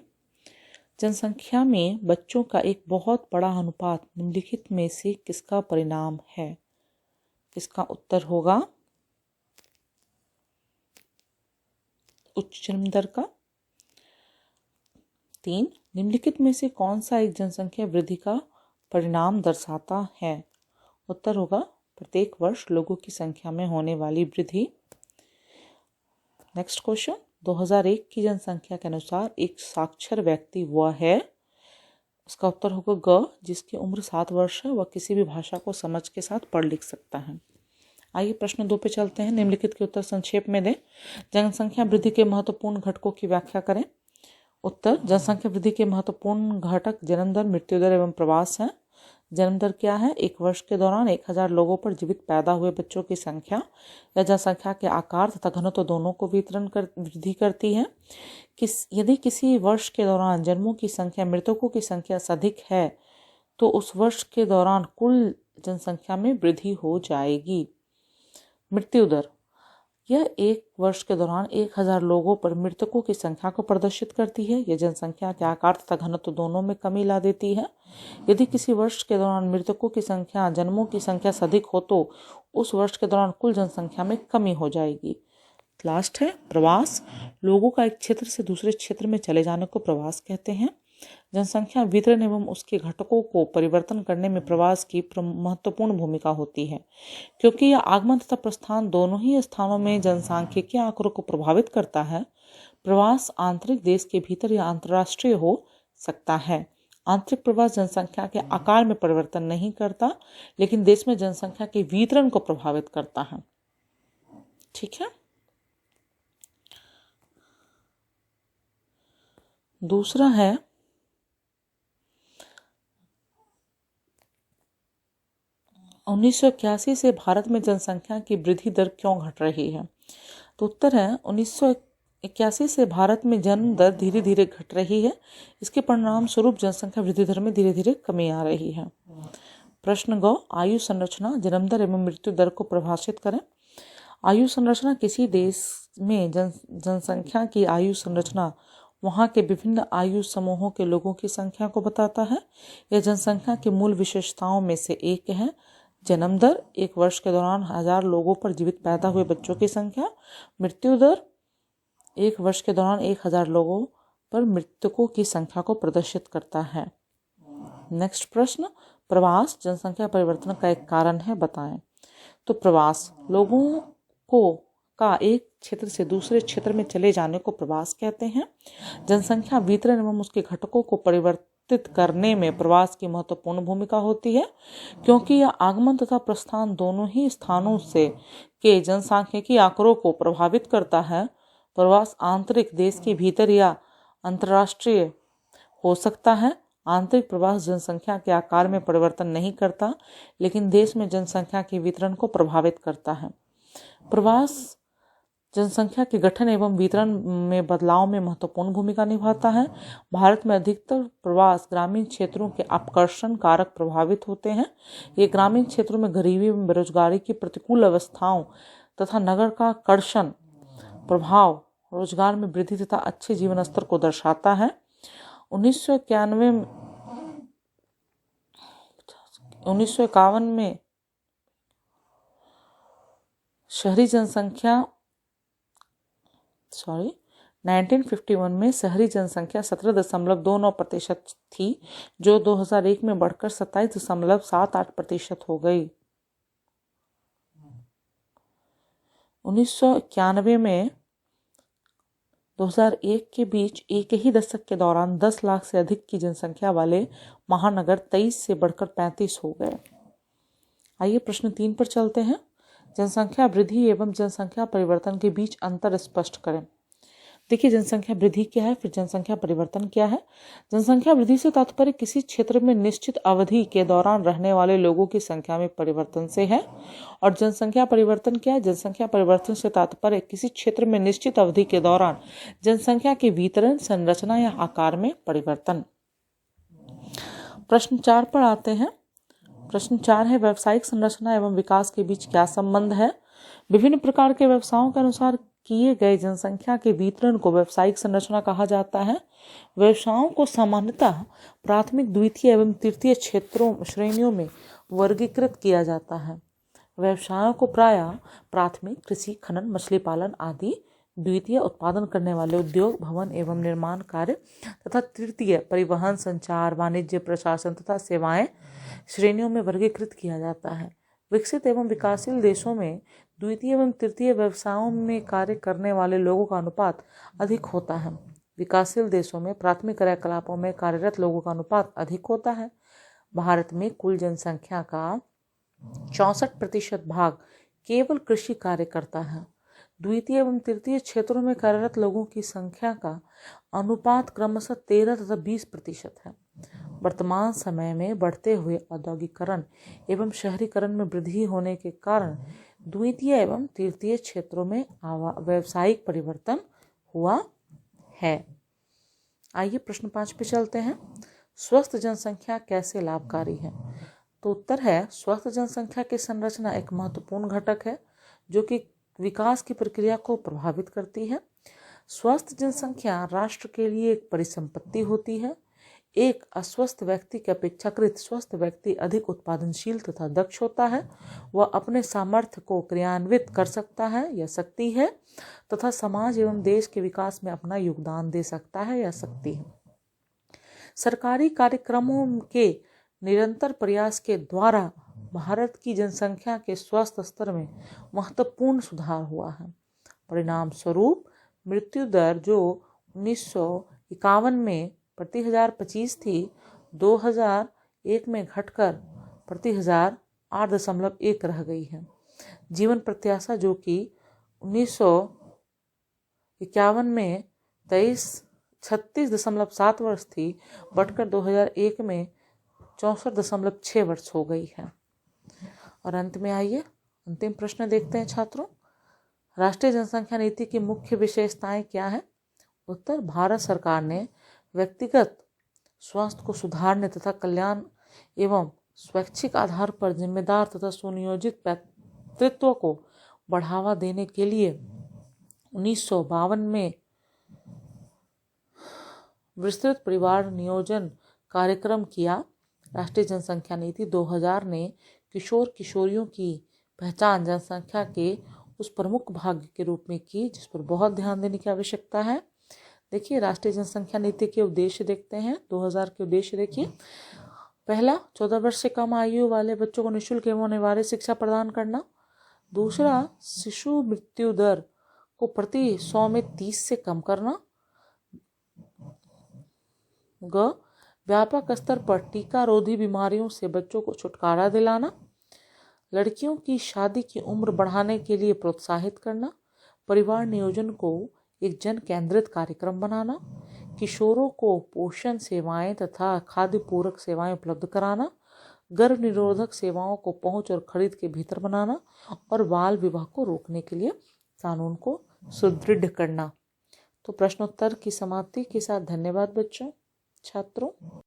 जनसंख्या में बच्चों का एक बहुत बड़ा अनुपात निम्नलिखित में से किसका परिणाम है? इसका उत्तर होगा उच्च जन्म दर का। 3. निम्नलिखित में से कौन सा एक जनसंख्या वृद्धि का परिणाम दर्शाता है? उत्तर होगा प्रत्येक वर्ष लोगों की संख्या में होने वाली वृद्धि। नेक्स्ट क्वेश्चन, 2001 की जनसंख्या के अनुसार एक साक्षर व्यक्ति वह है? इसका उत्तर होगा ग, जिसकी उम्र 7 वर्ष है, वह किसी भी भाषा को समझ के साथ पढ़ लिख सकता है। आइए प्रश्न 2 पे चलते हैं। निम्नलिखित के उत्तर संक्षेप में दें। जनसंख्या वृद्धि के महत्वपूर्ण घटकों की व्याख्या करें। उत्तर, जनसंख्या वृद्धि के महत्वपूर्ण घटक जन्म दर, मृत्यु दर एवं प्रवास है। जन्म दर क्या है? एक वर्ष के दौरान 1000 लोगों पर जीवित पैदा हुए बच्चों की संख्या या जनसंख्या के आकार तथा घनत्व दोनों को वृद्धि करती है। यदि किसी वर्ष के दौरान जन्मों की संख्या मृतकों की संख्या से अधिक है तो उस वर्ष के दौरान कुल जनसंख्या में वृद्धि हो जाएगी। मृत्यु दर, यह एक वर्ष के दौरान 1000 लोगों पर मृतकों की संख्या को प्रदर्शित करती है। यह जनसंख्या के आकार तथा घनत्व दोनों में कमी ला देती है। यदि किसी वर्ष के दौरान मृतकों की संख्या जन्मों की संख्या से अधिक हो तो उस वर्ष के दौरान कुल जनसंख्या में कमी हो जाएगी। लास्ट है प्रवास। लोगों का एक क्षेत्र से दूसरे क्षेत्र में चले जाने को प्रवास कहते हैं। जनसंख्या वितरण एवं उसके घटकों को परिवर्तन करने में प्रवास की महत्वपूर्ण भूमिका होती है, क्योंकि यह आगमन तथा प्रस्थान दोनों ही स्थानों में जनसांख्यिकीय आंकड़ों को प्रभावित करता है। प्रवास आंतरिक देश के भीतर या अंतर्राष्ट्रीय हो सकता है। आंतरिक प्रवास जनसंख्या के आकार में परिवर्तन नहीं करता, लेकिन देश में जनसंख्या के वितरण को प्रभावित करता है। ठीक है। दूसरा है 1981 से भारत में जनसंख्या की वृद्धि दर क्यों घट रही है? तो उत्तर है 1981 से भारत में जन्म दर धीरे धीरे घट रही है। इसके परिणाम स्वरूप जनसंख्या वृद्धि दर में धीरे धीरे कमी आ रही है। प्रश्न गौ, आयु संरचना, जन्म दर एवं मृत्यु दर को परिभाषित करें। आयु संरचना किसी देश में जनसंख्या की आयु संरचना वहाँ के विभिन्न आयु समूहों के लोगों की संख्या को बताता है। यह जनसंख्या की मूल विशेषताओं में से एक है। जन्म दर, एक वर्ष के दौरान 1000 लोगों पर जीवित पैदा हुए बच्चों की संख्या। मृत्यु दर, एक वर्ष के दौरान 1000 लोगों पर मृतकों की संख्या को प्रदर्शित करता है। नेक्स्ट प्रश्न, प्रवास जनसंख्या परिवर्तन का एक कारण है, बताएं। तो प्रवास लोगों का एक क्षेत्र से दूसरे क्षेत्र में चले जाने को प्रवास कहते हैं। जनसंख्या वितरण एवं उसके घटकों को परिवर्तित करने में प्रवास की महत्वपूर्ण भूमिका होती है, क्योंकि यह आगमन तथा प्रस्थान दोनों ही स्थानों से के जनसांख्यिकीय आंकड़ों को प्रभावित करता है। प्रवास आंतरिक देश के भीतर या अंतर्राष्ट्रीय हो सकता है। आंतरिक प्रवास जनसंख्या के आकार में परिवर्तन नहीं करता, लेकिन देश में जनसंख्या के वितरण को प्रभावित करता है। प्रवास जनसंख्या के गठन एवं वितरण में बदलाव में महत्वपूर्ण भूमिका निभाता है। भारत में अधिकतर प्रवास ग्रामीण क्षेत्रों के आकर्षण कारक प्रभावित होते हैं। ये ग्रामीण क्षेत्रों में गरीबी एवं बेरोजगारी की प्रतिकूल अवस्थाओं तथा नगर का कर्षण प्रभाव रोजगार में वृद्धि तथा अच्छे जीवन स्तर को दर्शाता है। 1951 में शहरी जनसंख्या 17.29% थी, जो 2001 में बढ़कर 27.78% हो गई। 1991 में 2001 के बीच एक ही दशक के दौरान 10 लाख से अधिक की जनसंख्या वाले महानगर 23 से बढ़कर 35 हो गए। आइए प्रश्न 3 पर चलते हैं। जनसंख्या वृद्धि एवं जनसंख्या परिवर्तन के बीच अंतर स्पष्ट करें। देखिए, जनसंख्या वृद्धि क्या है, फिर जनसंख्या परिवर्तन क्या है। जनसंख्या वृद्धि से तात्पर्य किसी क्षेत्र में निश्चित अवधि के दौरान रहने वाले लोगों की संख्या में परिवर्तन से है। और जनसंख्या परिवर्तन क्या है? जनसंख्या परिवर्तन से तात्पर्य किसी क्षेत्र में निश्चित अवधि के दौरान जनसंख्या के वितरण, संरचना या आकार में परिवर्तन। प्रश्न 4 पर आते हैं। प्रश्न 4 है, व्यावसायिक संरचना एवं विकास के बीच क्या संबंध है? विभिन्न प्रकार के व्यवसायों के अनुसार किए गए जनसंख्या के वितरण को व्यावसायिक संरचना कहा जाता है। व्यवसायों को सामान्यतः प्राथमिक, द्वितीय एवं तृतीय श्रेणियों में वर्गीकृत किया जाता है। व्यवसायों को प्रायः प्राथमिक कृषि, खनन, मछली पालन आदि, द्वितीय उत्पादन करने वाले उद्योग, भवन एवं निर्माण कार्य तथा तृतीय परिवहन, संचार, वाणिज्य, प्रशासन तथा सेवाएं श्रेणियों में वर्गीकृत किया जाता है। विकसित एवं विकासशील देशों में द्वितीय एवं तृतीय व्यवसायों में कार्य करने वाले लोगों का अनुपात अधिक होता है। विकासशील देशों में प्राथमिक क्रियाकलापों में कार्यरत लोगों का अनुपात अधिक होता है। भारत में कुल जनसंख्या का 64% भाग केवल कृषि कार्य करता है। द्वितीय एवं तृतीय क्षेत्रों में कार्यरत लोगों की संख्या का अनुपात क्रमशः 13 तथा 20% है। वर्तमान समय में बढ़ते हुए औद्योगिकरण एवं शहरीकरण में वृद्धि होने के कारण द्वितीय एवं तृतीय क्षेत्रों में व्यावसायिक परिवर्तन हुआ है। आइए प्रश्न 5 पे चलते हैं। स्वस्थ जनसंख्या कैसे लाभकारी है? तो उत्तर है, स्वस्थ जनसंख्या की संरचना एक महत्वपूर्ण घटक है जो कि विकास की प्रक्रिया को प्रभावित करती है। स्वस्थ जनसंख्या राष्ट्र के लिए एक परिसंपत्ति होती है। एक अस्वस्थ व्यक्ति के अपेक्षाकृत स्वस्थ व्यक्ति अधिक उत्पादनशील तथा दक्ष होता है। वह अपने सामर्थ्य को क्रियान्वित कर सकता है या सकती है तथा समाज एवं देश के विकास में अपना योगदान दे सकता है या सकती है। सरकारी कार्यक्रमों के निरंतर प्रयास के द्वारा भारत की जनसंख्या के स्वास्थ्य स्तर में महत्वपूर्ण सुधार हुआ है। परिणाम स्वरूप मृत्यु दर जो 1951 में प्रति 1025 थी, 2001 में घटकर प्रति 1000 8.1 रह गई है। जीवन प्रत्याशा जो कि 1951 में 36.7 वर्ष थी, बढ़कर 2001 में 64.6 वर्ष हो गई है। और अंत में आइए अंतिम प्रश्न देखते हैं छात्रों। राष्ट्रीय जनसंख्या नीति की मुख्य विशेषताएं क्या है? उत्तर, भारत सरकार ने व्यक्तिगत स्वास्थ्य को सुधारने तथा कल्याण एवं स्वैच्छिक आधार पर जिम्मेदार तथा सुनियोजित पैतृत्व को बढ़ावा देने के लिए 1952 में विस्तृत परिवार नियोजन कार्यक्रम किया। राष्ट्रीय जनसंख्या नीति 2000 ने किशोर किशोरियों की पहचान जनसंख्या के उस प्रमुख भाग के रूप में की जिस पर बहुत ध्यान देने की आवश्यकता है। देखिए, राष्ट्रीय जनसंख्या नीति के उद्देश्य देखते हैं। 2000 के उद्देश्य देखिए। पहला, 14 वर्ष से कम आयु वाले बच्चों को निःशुल्क एवं अनिवार्य शिक्षा प्रदान करना। दूसरा, शिशु मृत्यु दर को प्रति 100 में 30 से कम करना। ग, व्यापक स्तर पर टीका रोधी बीमारियों से बच्चों को छुटकारा दिलाना। लड़कियों की शादी की उम्र बढ़ाने के लिए प्रोत्साहित करना। परिवार नियोजन को एक जन केंद्रित कार्यक्रम बनाना। किशोरों को पोषण सेवाएं तथा खाद्य पूरक सेवाएं उपलब्ध कराना। गर्भ निरोधक सेवाओं को पहुंच और खरीद के भीतर बनाना और बाल विवाह को रोकने के लिए कानून को सुदृढ़ करना। तो प्रश्नोत्तर की समाप्ति के साथ धन्यवाद बच्चों, छात्रों।